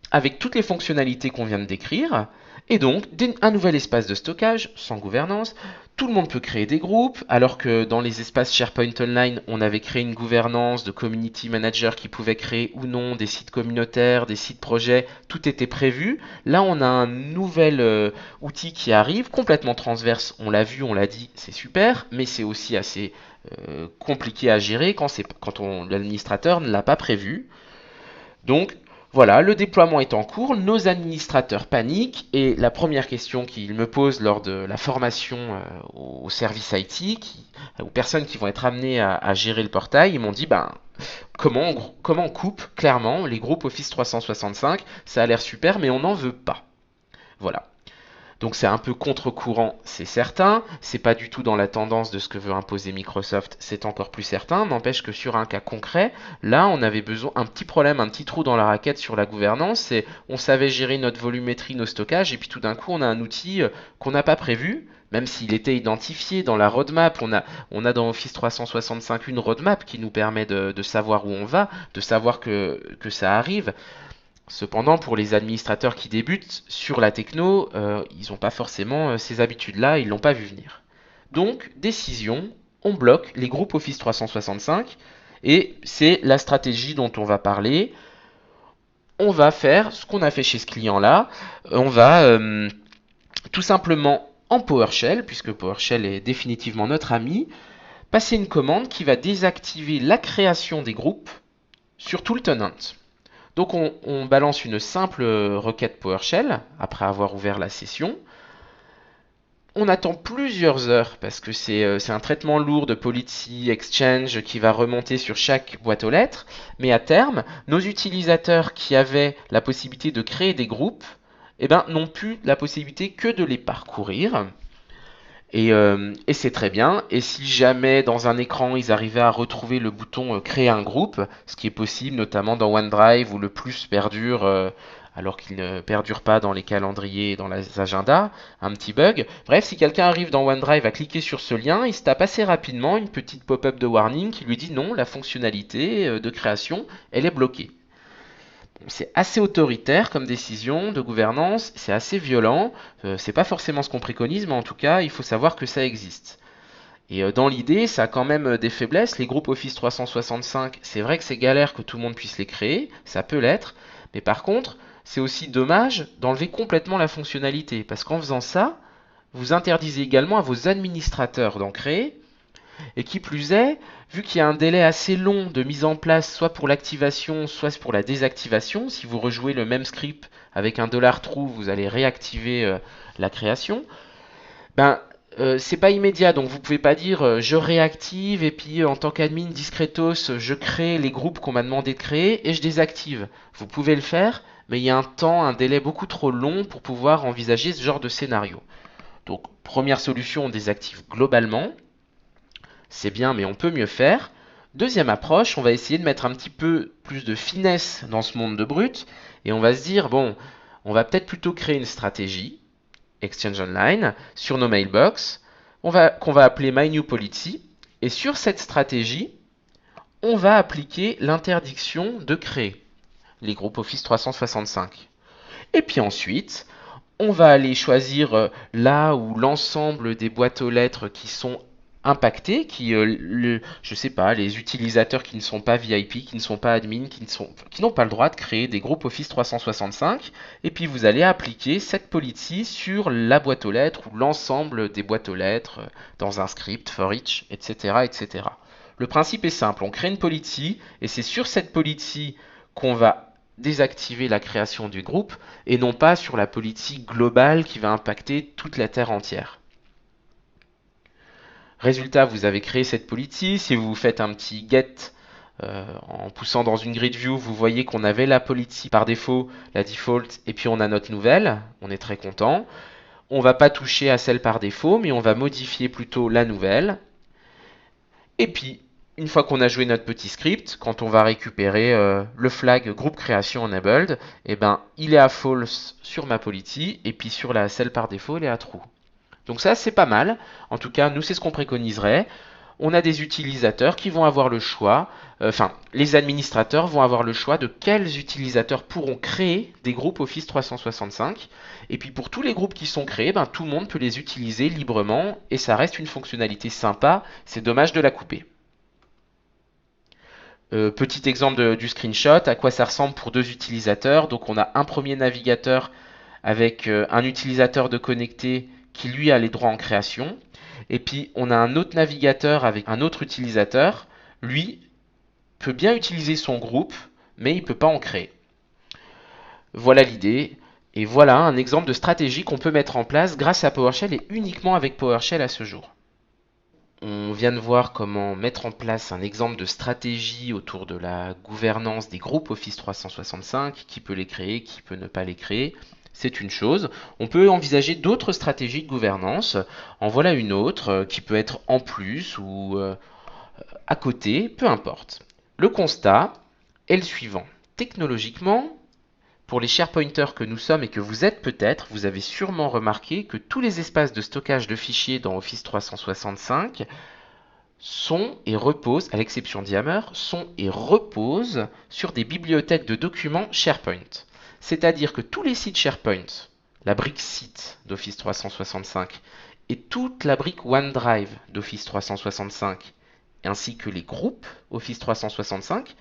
avec toutes les fonctionnalités qu'on vient de décrire, et donc un nouvel espace de stockage sans gouvernance. Tout le monde peut créer des groupes, alors que dans les espaces SharePoint Online, on avait créé une gouvernance de community manager qui pouvait créer ou non des sites communautaires, des sites projets, tout était prévu. Là, on a un nouvel outil qui arrive, complètement transverse, on l'a vu, on l'a dit, c'est super, mais c'est aussi assez compliqué à gérer quand l'administrateur ne l'a pas prévu. Donc, voilà, le déploiement est en cours, nos administrateurs paniquent et la première question qu'ils me posent lors de la formation au service IT, aux personnes qui vont être amenées à gérer le portail, ils m'ont dit comment on coupe clairement les groupes Office 365, ça a l'air super mais on n'en veut pas. Voilà. Donc c'est un peu contre-courant, c'est certain. C'est pas du tout dans la tendance de ce que veut imposer Microsoft, c'est encore plus certain. N'empêche que sur un cas concret, là on avait besoin un petit problème, un petit trou dans la raquette sur la gouvernance. C'est on savait gérer notre volumétrie, nos stockages, et puis tout d'un coup on a un outil qu'on n'a pas prévu. Même s'il était identifié dans la roadmap, on a dans Office 365 une roadmap qui nous permet de savoir où on va, de savoir que ça arrive. Cependant, pour les administrateurs qui débutent sur la techno, ils n'ont pas forcément ces habitudes-là, ils ne l'ont pas vu venir. Donc, décision, on bloque les groupes Office 365 et c'est la stratégie dont on va parler. On va faire ce qu'on a fait chez ce client-là. On va tout simplement en PowerShell, puisque PowerShell est définitivement notre ami, passer une commande qui va désactiver la création des groupes sur tout le tenant. Donc on balance une simple requête PowerShell après avoir ouvert la session. On attend plusieurs heures parce que c'est un traitement lourd de policy exchange qui va remonter sur chaque boîte aux lettres. Mais à terme, nos utilisateurs qui avaient la possibilité de créer des groupes n'ont plus la possibilité que de les parcourir. Et c'est très bien. Et si jamais dans un écran ils arrivaient à retrouver le bouton créer un groupe, ce qui est possible notamment dans OneDrive où le plus perdure alors qu'il ne perdure pas dans les calendriers et dans les agendas, un petit bug. Bref, si quelqu'un arrive dans OneDrive à cliquer sur ce lien, il se tape assez rapidement une petite pop-up de warning qui lui dit non, la fonctionnalité de création, elle est bloquée. C'est assez autoritaire comme décision de gouvernance, c'est assez violent, c'est pas forcément ce qu'on préconise, mais en tout cas, il faut savoir que ça existe. Et dans l'idée, ça a quand même des faiblesses. Les groupes Office 365, c'est vrai que c'est galère que tout le monde puisse les créer, ça peut l'être, mais par contre, c'est aussi dommage d'enlever complètement la fonctionnalité, parce qu'en faisant ça, vous interdisez également à vos administrateurs d'en créer, et qui plus est, vu qu'il y a un délai assez long de mise en place, soit pour l'activation, soit pour la désactivation, si vous rejouez le même script avec un $true, vous allez réactiver la création. C'est pas immédiat, donc vous pouvez pas dire je réactive et puis en tant qu'admin discretos, je crée les groupes qu'on m'a demandé de créer et je désactive. Vous pouvez le faire, mais il y a un délai beaucoup trop long pour pouvoir envisager ce genre de scénario. Donc première solution, on désactive globalement. C'est bien, mais on peut mieux faire. Deuxième approche, on va essayer de mettre un petit peu plus de finesse dans ce monde de brut, et on va se dire, bon, on va peut-être plutôt créer une stratégie, Exchange Online, sur nos mailbox, qu'on va appeler My New Policy, et sur cette stratégie, on va appliquer l'interdiction de créer les groupes Office 365. Et puis ensuite, On va aller choisir là où l'ensemble des boîtes aux lettres qui sont impactées, je sais pas, les utilisateurs qui ne sont pas VIP, qui ne sont pas admin, qui n'ont pas le droit de créer des groupes Office 365. Et puis vous allez appliquer cette policy sur la boîte aux lettres ou l'ensemble des boîtes aux lettres dans un script for each, etc., etc. Le principe est simple, on crée une policy et c'est sur cette policy qu'on va désactiver la création du groupe et non pas sur la politique globale qui va impacter toute la Terre entière. Résultat, vous avez créé cette policy. Si vous faites un petit get en poussant dans une grid view, vous voyez qu'on avait la policy par défaut, la default, et puis on a notre nouvelle. On est très content. On ne va pas toucher à celle par défaut, mais on va modifier plutôt la nouvelle. Et puis, une fois qu'on a joué notre petit script, quand on va récupérer le flag groupe création enabled, eh ben, il est à false sur ma policy, et puis sur la celle par défaut, il est à true. Donc ça, c'est pas mal. En tout cas, nous, c'est ce qu'on préconiserait. On a des utilisateurs qui vont avoir le choix, les administrateurs vont avoir le choix de quels utilisateurs pourront créer des groupes Office 365. Et puis pour tous les groupes qui sont créés, ben, tout le monde peut les utiliser librement et ça reste une fonctionnalité sympa. C'est dommage de la couper. Petit exemple du screenshot, à quoi ça ressemble pour deux utilisateurs. Donc on a un premier navigateur avec un utilisateur de connecté qui lui a les droits en création. Et puis on a un autre navigateur avec un autre utilisateur. Lui peut bien utiliser son groupe, mais il ne peut pas en créer. Voilà l'idée. Et voilà un exemple de stratégie qu'on peut mettre en place grâce à PowerShell et uniquement avec PowerShell à ce jour. On vient de voir comment mettre en place un exemple de stratégie autour de la gouvernance des groupes Office 365, qui peut les créer, qui peut ne pas les créer. C'est une chose. On peut envisager d'autres stratégies de gouvernance. En voilà une autre qui peut être en plus ou à côté, peu importe. Le constat est le suivant. Technologiquement, pour les SharePointers que nous sommes et que vous êtes peut-être, vous avez sûrement remarqué que tous les espaces de stockage de fichiers dans Office 365 sont et reposent, à l'exception d'Yammer, sont et reposent sur des bibliothèques de documents SharePoint. C'est-à-dire que tous les sites SharePoint, la brique site d'Office 365 et toute la brique OneDrive d'Office 365, ainsi que les groupes Office 365,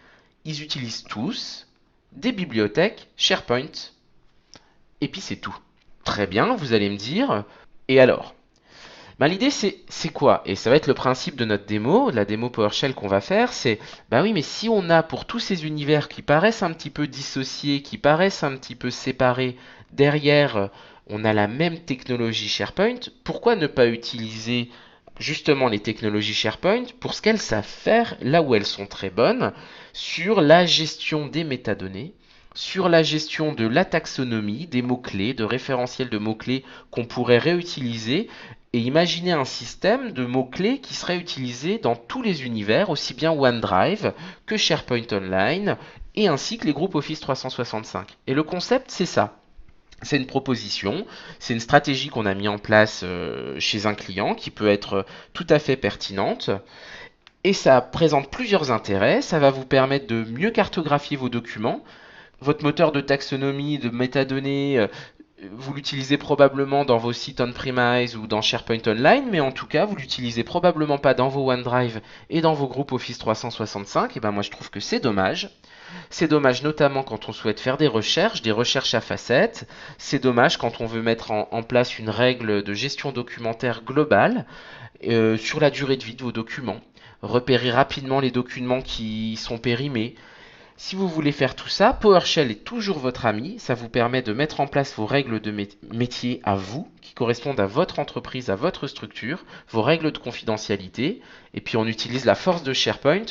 ils utilisent tous des bibliothèques SharePoint. Et puis c'est tout. Très bien, vous allez me dire, et alors? Ben, l'idée c'est quoi? Et ça va être le principe de notre démo, de la démo PowerShell qu'on va faire, c'est, bah oui, mais si on a pour tous ces univers qui paraissent un petit peu dissociés, qui paraissent un petit peu séparés, derrière on a la même technologie SharePoint, pourquoi ne pas utiliser justement les technologies SharePoint pour ce qu'elles savent faire, là où elles sont très bonnes, sur la gestion des métadonnées, sur la gestion de la taxonomie, des mots-clés, de référentiels de mots-clés qu'on pourrait réutiliser et imaginer un système de mots-clés qui serait utilisé dans tous les univers, aussi bien OneDrive que SharePoint Online et ainsi que les groupes Office 365. Et le concept, c'est ça. C'est une proposition, c'est une stratégie qu'on a mis en place chez un client qui peut être tout à fait pertinente. Et ça présente plusieurs intérêts. Ça va vous permettre de mieux cartographier vos documents. Votre moteur de taxonomie, de métadonnées, vous l'utilisez probablement dans vos sites on-premise ou dans SharePoint Online, mais en tout cas, vous l'utilisez probablement pas dans vos OneDrive et dans vos groupes Office 365. Et ben moi, je trouve que c'est dommage. C'est dommage notamment quand on souhaite faire des recherches à facettes. C'est dommage quand on veut mettre en place une règle de gestion documentaire globale sur la durée de vie de vos documents. Repérer rapidement les documents qui sont périmés. Si vous voulez faire tout ça, PowerShell est toujours votre ami. Ça vous permet de mettre en place vos règles de métier à vous, qui correspondent à votre entreprise, à votre structure, vos règles de confidentialité. Et puis on utilise la force de SharePoint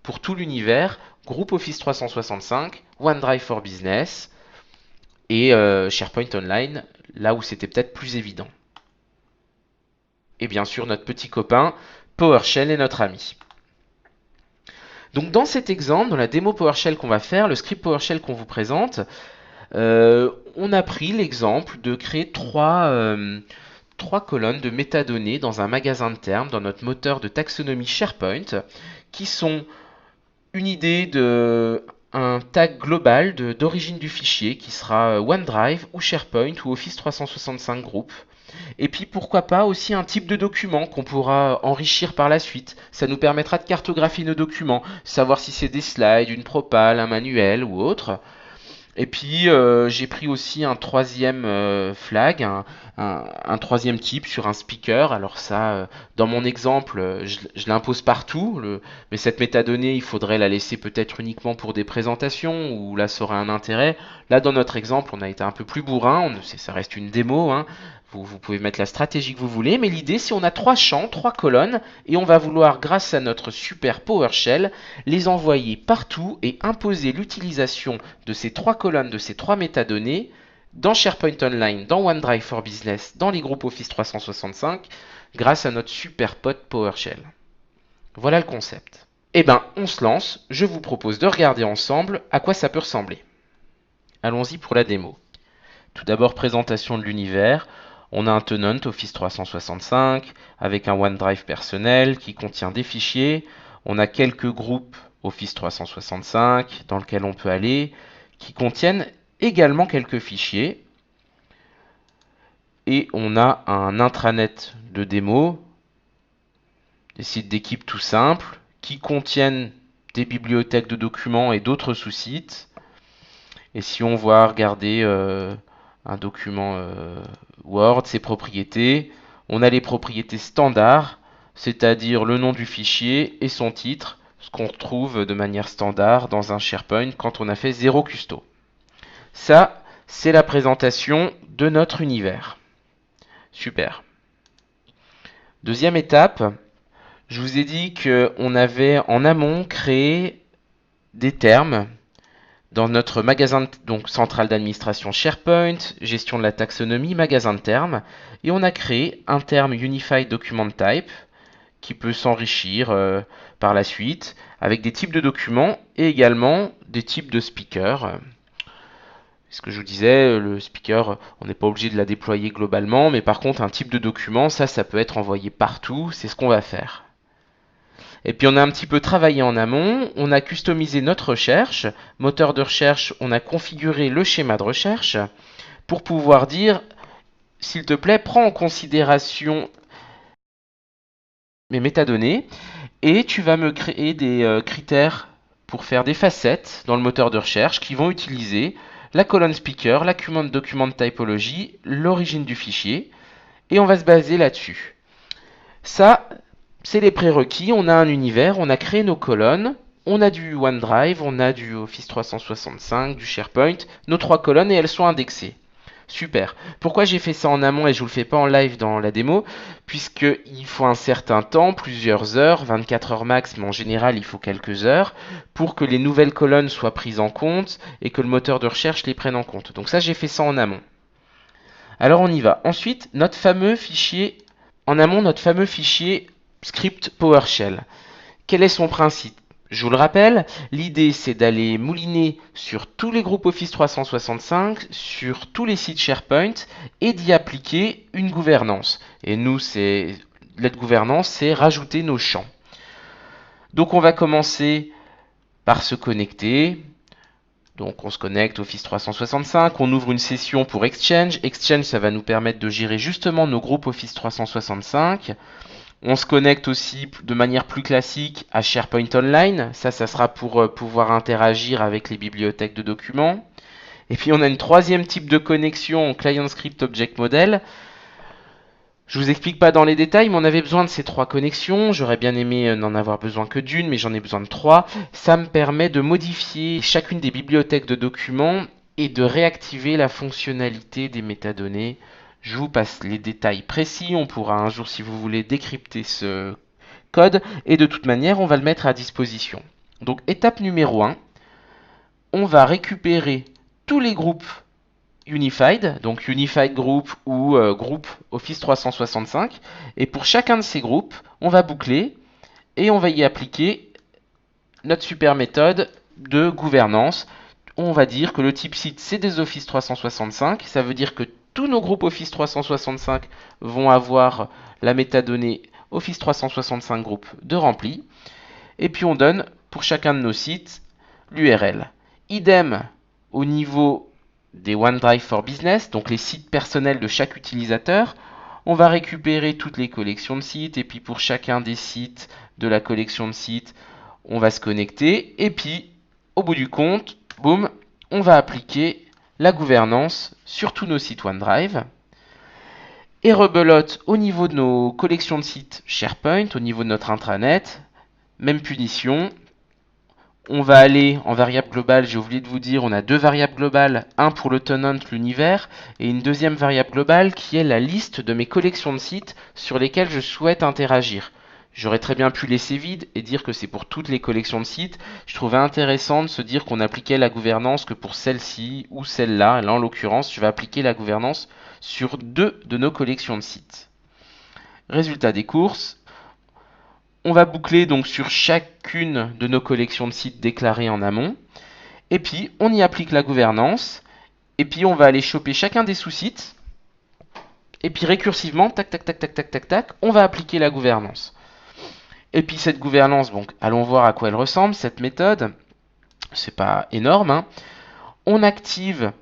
pour tout l'univers, groupe Office 365, OneDrive for Business et SharePoint Online, là où c'était peut-être plus évident. Et bien sûr, notre petit copain, PowerShell est notre ami. Donc dans cet exemple, dans la démo PowerShell qu'on va faire, le script PowerShell qu'on vous présente, on a pris l'exemple de créer trois colonnes de métadonnées dans un magasin de termes, dans notre moteur de taxonomie SharePoint, qui sont une idée de un tag global d'origine du fichier qui sera OneDrive ou SharePoint ou Office 365 Group. Et puis pourquoi pas aussi un type de document qu'on pourra enrichir par la suite. Ça nous permettra de cartographier nos documents, savoir si c'est des slides, une propale, un manuel ou autre. Et puis j'ai pris aussi un troisième flag, un troisième type sur un speaker. Alors ça, dans mon exemple, je l'impose partout, mais cette métadonnée, il faudrait la laisser peut-être uniquement pour des présentations, où là ça aurait un intérêt. Là, dans notre exemple, on a été un peu plus bourrin, ça reste une démo, hein. Vous pouvez mettre la stratégie que vous voulez, mais l'idée, c'est on a 3 champs, 3 colonnes, et on va vouloir, grâce à notre super PowerShell, les envoyer partout et imposer l'utilisation de ces 3 colonnes, de ces 3 métadonnées, dans SharePoint Online, dans OneDrive for Business, dans les groupes Office 365, grâce à notre super pote PowerShell. Voilà le concept. Eh ben, on se lance. Je vous propose de regarder ensemble à quoi ça peut ressembler. Allons-y pour la démo. Tout d'abord, présentation de l'univers. On a un tenant Office 365 avec un OneDrive personnel qui contient des fichiers. On a quelques groupes Office 365 dans lesquels on peut aller qui contiennent également quelques fichiers. Et on a un intranet de démo, des sites d'équipe tout simples qui contiennent des bibliothèques de documents et d'autres sous-sites. Et si on va regarder un document Word, ses propriétés, on a les propriétés standards, c'est-à-dire le nom du fichier et son titre, ce qu'on retrouve de manière standard dans un SharePoint quand on a fait 0 custo. Ça, c'est la présentation de notre univers. Super. Deuxième étape, je vous ai dit qu'on avait en amont créé des termes dans notre magasin donc central d'administration SharePoint, gestion de la taxonomie, magasin de termes, et on a créé un terme Unified Document Type qui peut s'enrichir par la suite avec des types de documents et également des types de speakers. Ce que je vous disais, le speaker, on n'est pas obligé de la déployer globalement, mais par contre un type de document, ça peut être envoyé partout, c'est ce qu'on va faire. Et puis on a un petit peu travaillé en amont, on a customisé notre recherche, moteur de recherche, on a configuré le schéma de recherche pour pouvoir dire, s'il te plaît, prends en considération mes métadonnées et tu vas me créer des critères pour faire des facettes dans le moteur de recherche qui vont utiliser la colonne speaker, la commande document typology, l'origine du fichier et on va se baser là-dessus. Ça, c'est les prérequis, on a un univers, on a créé nos colonnes, on a du OneDrive, on a du Office 365, du SharePoint, nos 3 colonnes et elles sont indexées. Super. Pourquoi j'ai fait ça en amont et je vous le fais pas en live dans la démo? Puisqu'il faut un certain temps, plusieurs heures, 24 heures max, mais en général il faut quelques heures, pour que les nouvelles colonnes soient prises en compte et que le moteur de recherche les prenne en compte. Donc ça j'ai fait ça en amont. Alors on y va. Ensuite, notre fameux fichier, en amont notre fameux fichier script PowerShell. Quel est son principe? Je vous le rappelle, l'idée c'est d'aller mouliner sur tous les groupes Office 365, sur tous les sites SharePoint et d'y appliquer une gouvernance. Et nous, notre gouvernance, c'est rajouter nos champs. Donc on va commencer par se connecter. Donc on se connecte Office 365, on ouvre une session pour Exchange. Exchange, ça va nous permettre de gérer justement nos groupes Office 365. On se connecte aussi de manière plus classique à SharePoint Online. Ça sera pour pouvoir interagir avec les bibliothèques de documents. Et puis on a une troisième type de connexion Client Script Object Model. Je vous explique pas dans les détails, mais on avait besoin de ces 3 connexions. J'aurais bien aimé n'en avoir besoin que d'une, mais j'en ai besoin de 3. Ça me permet de modifier chacune des bibliothèques de documents et de réactiver la fonctionnalité des métadonnées. Je vous passe les détails précis, on pourra un jour, si vous voulez, décrypter ce code, et de toute manière, on va le mettre à disposition. Donc, étape numéro 1, on va récupérer tous les groupes Unified, donc Unified Group ou groupe Office 365, et pour chacun de ces groupes, on va boucler, et on va y appliquer notre super méthode de gouvernance. On va dire que le type site, c'est des Office 365, ça veut dire que tous nos groupes Office 365 vont avoir la métadonnée Office 365 Group de rempli. Et puis on donne pour chacun de nos sites l'URL. Idem au niveau des OneDrive for Business, donc les sites personnels de chaque utilisateur. On va récupérer toutes les collections de sites et puis pour chacun des sites de la collection de sites, on va se connecter et puis au bout du compte, boum, on va appliquer la gouvernance sur tous nos sites OneDrive. Et rebelote au niveau de nos collections de sites SharePoint, au niveau de notre intranet, même punition. On va aller en variable globale, j'ai oublié de vous dire, on a deux variables globales, un pour le tenant, l'univers, et une deuxième variable globale qui est la liste de mes collections de sites sur lesquelles je souhaite interagir. J'aurais très bien pu laisser vide et dire que c'est pour toutes les collections de sites. Je trouvais intéressant de se dire qu'on appliquait la gouvernance que pour celle-ci ou celle-là. Là, en l'occurrence, je vais appliquer la gouvernance sur deux de nos collections de sites. Résultat des courses. On va boucler donc sur chacune de nos collections de sites déclarées en amont. Et puis, on y applique la gouvernance. Et puis, on va aller choper chacun des sous-sites. Et puis, récursivement, tac, tac, tac, tac, tac, tac, tac, on va appliquer la gouvernance. Et puis, cette gouvernance, donc, allons voir à quoi elle ressemble, cette méthode. C'est pas énorme, hein. On active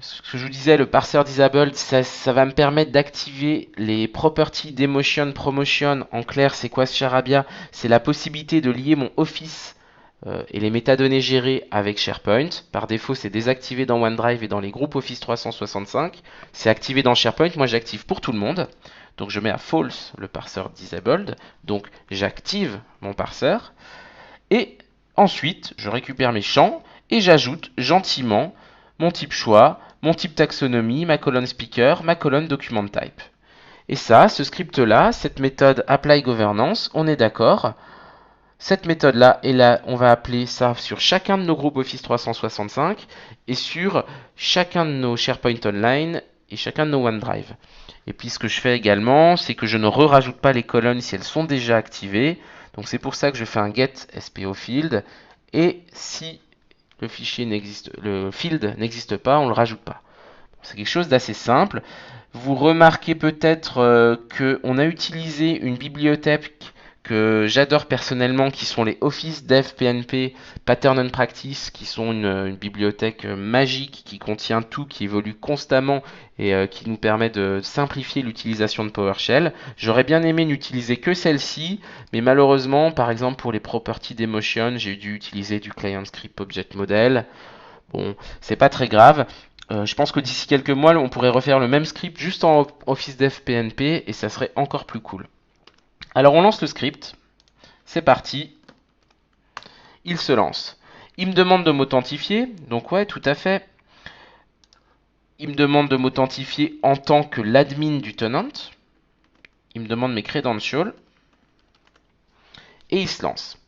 ce que je vous disais, le parseur disabled, ça va me permettre d'activer les properties d'emotion, promotion. En clair, c'est quoi ce charabia? C'est la possibilité de lier mon Office et les métadonnées gérées avec SharePoint. Par défaut, c'est désactivé dans OneDrive et dans les groupes Office 365. C'est activé dans SharePoint. Moi, j'active pour tout le monde. Donc, je mets à false le parseur disabled. Donc, j'active mon parseur. Et ensuite, je récupère mes champs et j'ajoute gentiment mon type choix, mon type taxonomie, ma colonne speaker, ma colonne document type. Et ça, ce script-là, cette méthode apply governance, on est d'accord. Cette méthode-là, et là, on va appeler ça sur chacun de nos groupes Office 365 et sur chacun de nos SharePoint Online et chacun de nos OneDrive. Et puis ce que je fais également, c'est que je ne rajoute pas les colonnes si elles sont déjà activées. Donc c'est pour ça que je fais un get SPO field. Et si le field n'existe pas, on ne le rajoute pas. C'est quelque chose d'assez simple. Vous remarquez peut-être qu'on a utilisé une bibliothèque que j'adore personnellement, qui sont les Office Dev PNP Pattern and Practice, qui sont une bibliothèque magique qui contient tout, qui évolue constamment et qui nous permet de simplifier l'utilisation de PowerShell. J'aurais bien aimé n'utiliser que celle-ci, mais malheureusement, par exemple pour les properties d'Emotion, j'ai dû utiliser du Client Script Object Model. Bon, c'est pas très grave. Je pense que d'ici quelques mois, on pourrait refaire le même script juste en Office Dev PNP et ça serait encore plus cool. Alors on lance le script, c'est parti, il se lance. Il me demande de m'authentifier, donc ouais, tout à fait. Il me demande de m'authentifier en tant que l'admin du tenant. Il me demande mes credentials. Et il se lance.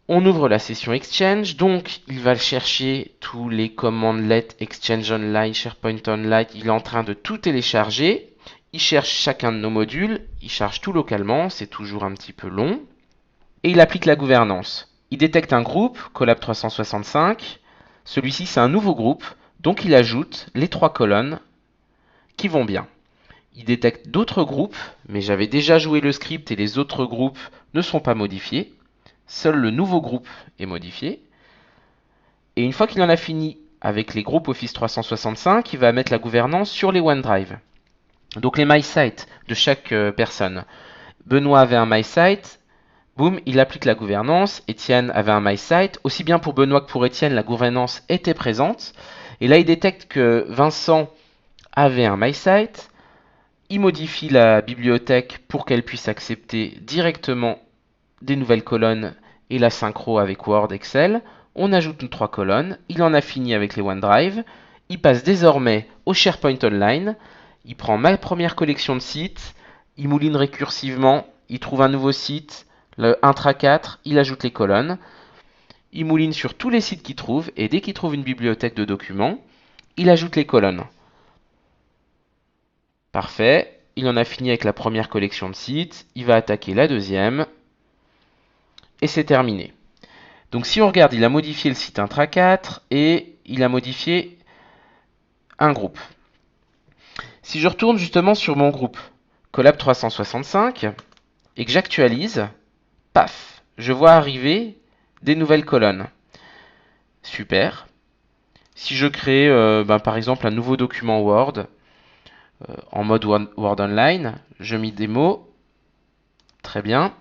On ouvre la session Exchange, donc il va chercher tous les commandes Exchange Online, SharePoint Online, il est en train de tout télécharger. Il cherche chacun de nos modules, il charge tout localement, c'est toujours un petit peu long. Et il applique la gouvernance. Il détecte un groupe, Collab 365. Celui-ci, c'est un nouveau groupe, donc il ajoute les trois colonnes qui vont bien. Il détecte d'autres groupes, mais j'avais déjà joué le script et les autres groupes ne sont pas modifiés. Seul le nouveau groupe est modifié. Et une fois qu'il en a fini avec les groupes Office 365, il va mettre la gouvernance sur les OneDrive. Donc les MySite de chaque personne. Benoît avait un MySite, boum, il applique la gouvernance. Étienne avait un MySite. Aussi bien pour Benoît que pour Étienne, la gouvernance était présente. Et là, il détecte que Vincent avait un MySite. Il modifie la bibliothèque pour qu'elle puisse accepter directement des nouvelles colonnes et la synchro avec Word, Excel. On ajoute nos trois colonnes. Il en a fini avec les OneDrive. Il passe désormais au SharePoint Online. Il prend ma première collection de sites. Il mouline récursivement. Il trouve un nouveau site, le intra 4. Il ajoute les colonnes. Il mouline sur tous les sites qu'il trouve. Et dès qu'il trouve une bibliothèque de documents, il ajoute les colonnes. Parfait. Il en a fini avec la première collection de sites. Il va attaquer la deuxième. Et c'est terminé. Donc si on regarde, il a modifié le site intra 4 et il a modifié un groupe. Si je retourne justement sur mon groupe Collab 365 et que j'actualise, paf, je vois arriver des nouvelles colonnes. Super. Si je crée par exemple un nouveau document Word en mode Word Online, je mets des mots. Très bien.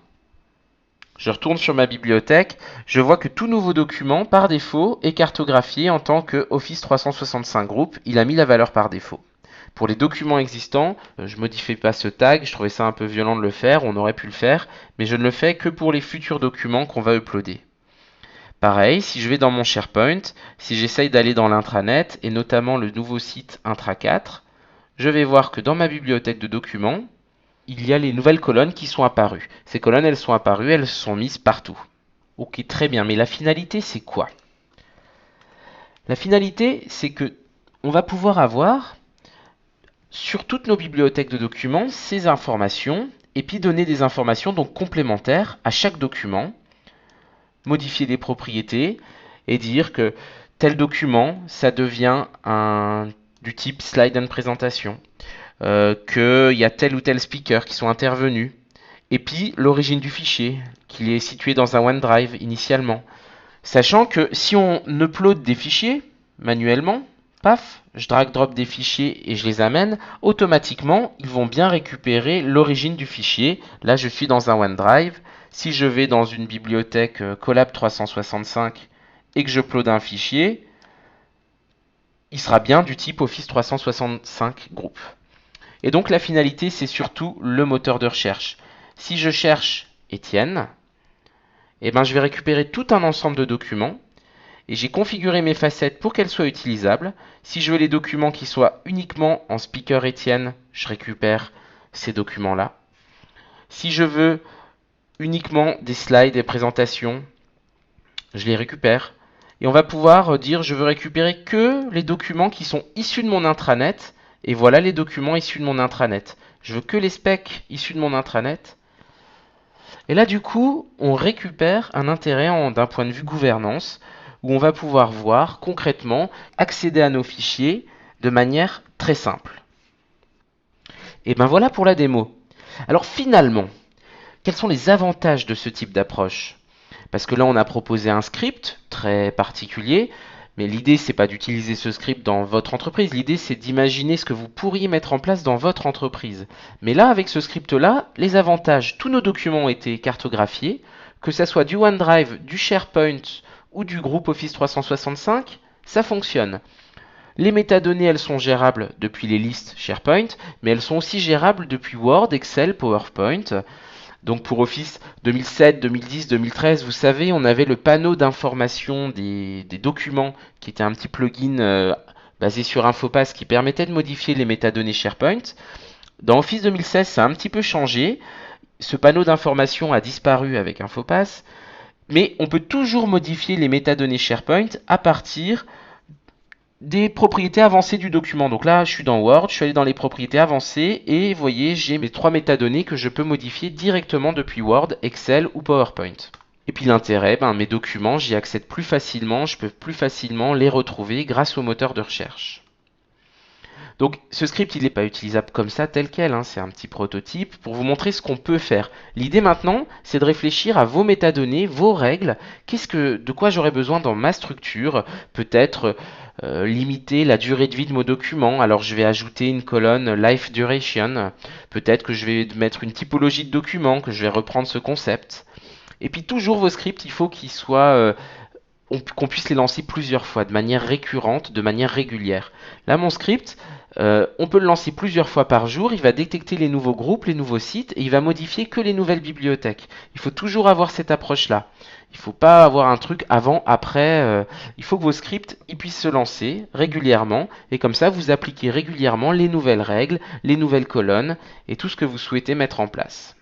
Je retourne sur ma bibliothèque. Je vois que tout nouveau document, par défaut, est cartographié en tant que Office 365 Group. Il a mis la valeur par défaut. Pour les documents existants, je ne modifie pas ce tag. Je trouvais ça un peu violent de le faire. On aurait pu le faire. Mais je ne le fais que pour les futurs documents qu'on va uploader. Pareil, si je vais dans mon SharePoint, si j'essaye d'aller dans l'intranet, et notamment le nouveau site Intra4, je vais voir que dans ma bibliothèque de documents, il y a les nouvelles colonnes qui sont apparues. Ces colonnes, elles sont apparues, elles sont mises partout. Ok, très bien, mais la finalité, c'est quoi? La finalité, c'est que on va pouvoir avoir sur toutes nos bibliothèques de documents ces informations, et puis donner des informations donc complémentaires à chaque document, modifier les propriétés, et dire que tel document, ça devient du type slide and présentation, qu'il y a tel ou tel speaker qui sont intervenus, et puis l'origine du fichier, qu'il est situé dans un OneDrive initialement. Sachant que si on upload des fichiers manuellement, paf, je drag drop des fichiers et je les amène, automatiquement ils vont bien récupérer l'origine du fichier. Là je suis dans un OneDrive. Si je vais dans une bibliothèque Colab 365 et que j'upload un fichier, il sera bien du type Office 365 Group. Et donc la finalité, c'est surtout le moteur de recherche. Si je cherche Étienne, eh ben, je vais récupérer tout un ensemble de documents et j'ai configuré mes facettes pour qu'elles soient utilisables. Si je veux les documents qui soient uniquement en speaker Étienne, je récupère ces documents-là. Si je veux uniquement des slides et présentations, je les récupère. Et on va pouvoir dire je veux récupérer que les documents qui sont issus de mon intranet. Et voilà les documents issus de mon intranet. Je veux que les specs issus de mon intranet. Et là, du coup, on récupère un intérêt d'un point de vue gouvernance, où on va pouvoir voir concrètement accéder à nos fichiers de manière très simple. Et ben voilà pour la démo. Alors finalement, quels sont les avantages de ce type d'approche? Parce que là, on a proposé un script très particulier, mais l'idée, c'est pas d'utiliser ce script dans votre entreprise. L'idée, c'est d'imaginer ce que vous pourriez mettre en place dans votre entreprise. Mais là, avec ce script-là, les avantages, tous nos documents ont été cartographiés, que ça soit du OneDrive, du SharePoint ou du groupe Office 365, ça fonctionne. Les métadonnées, elles sont gérables depuis les listes SharePoint, mais elles sont aussi gérables depuis Word, Excel, PowerPoint. Donc pour Office 2007, 2010, 2013, vous savez, on avait le panneau d'information des documents qui était un petit plugin basé sur Infopass qui permettait de modifier les métadonnées SharePoint. Dans Office 2016, ça a un petit peu changé. Ce panneau d'information a disparu avec Infopass, mais on peut toujours modifier les métadonnées SharePoint à partir des propriétés avancées du document. Donc là, je suis dans Word, je suis allé dans les propriétés avancées et vous voyez, j'ai mes 3 métadonnées que je peux modifier directement depuis Word, Excel ou PowerPoint. Et puis l'intérêt, mes documents, j'y accède plus facilement, je peux plus facilement les retrouver grâce au moteur de recherche. Donc ce script, il n'est pas utilisable comme ça, tel quel, c'est un petit prototype pour vous montrer ce qu'on peut faire. L'idée maintenant, c'est de réfléchir à vos métadonnées, vos règles, de quoi j'aurais besoin dans ma structure, peut-être limiter la durée de vie de mon document. Alors je vais ajouter une colonne Life Duration, peut-être que je vais mettre une typologie de document, que je vais reprendre ce concept. Et puis toujours vos scripts, il faut qu'ils soient... qu'on puisse les lancer plusieurs fois, de manière récurrente, de manière régulière. Là, mon script, on peut le lancer plusieurs fois par jour. Il va détecter les nouveaux groupes, les nouveaux sites, et il va modifier que les nouvelles bibliothèques. Il faut toujours avoir cette approche-là. Il ne faut pas avoir un truc avant, après. Il faut que vos scripts ils puissent se lancer régulièrement, et comme ça, vous appliquez régulièrement les nouvelles règles, les nouvelles colonnes, et tout ce que vous souhaitez mettre en place.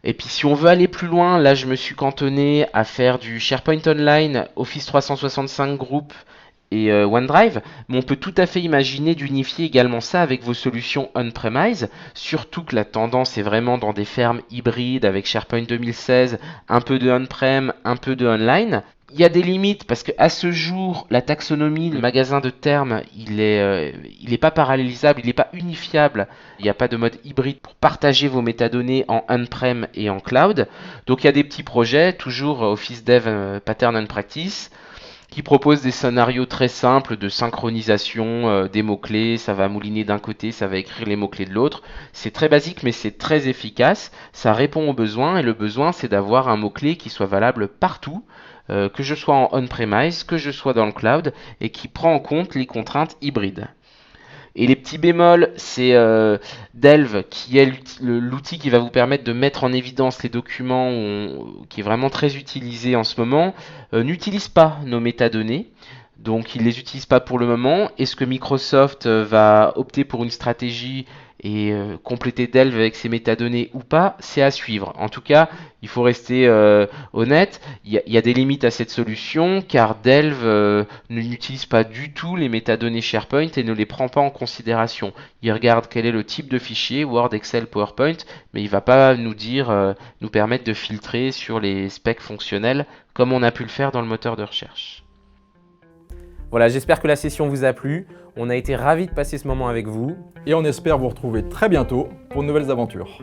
Et puis si on veut aller plus loin, là je me suis cantonné à faire du SharePoint Online, Office 365 Group et OneDrive, mais on peut tout à fait imaginer d'unifier également ça avec vos solutions on-premise, surtout que la tendance est vraiment dans des fermes hybrides avec SharePoint 2016, un peu de on-prem, un peu de online. Il y a des limites parce qu'à ce jour, la taxonomie, le magasin de termes, il est pas parallélisable, il n'est pas unifiable. Il n'y a pas de mode hybride pour partager vos métadonnées en on-prem et en cloud. Donc il y a des petits projets, toujours Office Dev Pattern and Practice, qui propose des scénarios très simples de synchronisation des mots-clés. Ça va mouliner d'un côté, ça va écrire les mots-clés de l'autre. C'est très basique, mais c'est très efficace. Ça répond aux besoins, et le besoin, c'est d'avoir un mot-clé qui soit valable partout, que je sois en on-premise, que je sois dans le cloud, et qui prend en compte les contraintes hybrides. Et les petits bémols, c'est Delve qui est l'outil qui va vous permettre de mettre en évidence les documents, qui est vraiment très utilisé en ce moment, n'utilise pas nos métadonnées. Donc il ne les utilise pas pour le moment. Est-ce que Microsoft va opter pour une stratégie et compléter Delve avec ses métadonnées ou pas? C'est à suivre. En tout cas, il faut rester honnête. Il y a des limites à cette solution car Delve n'utilise pas du tout les métadonnées SharePoint et ne les prend pas en considération. Il regarde quel est le type de fichier, Word, Excel, PowerPoint, mais il ne va pas nous dire, nous permettre de filtrer sur les specs fonctionnels comme on a pu le faire dans le moteur de recherche. Voilà, j'espère que la session vous a plu. On a été ravis de passer ce moment avec vous. Et on espère vous retrouver très bientôt pour de nouvelles aventures.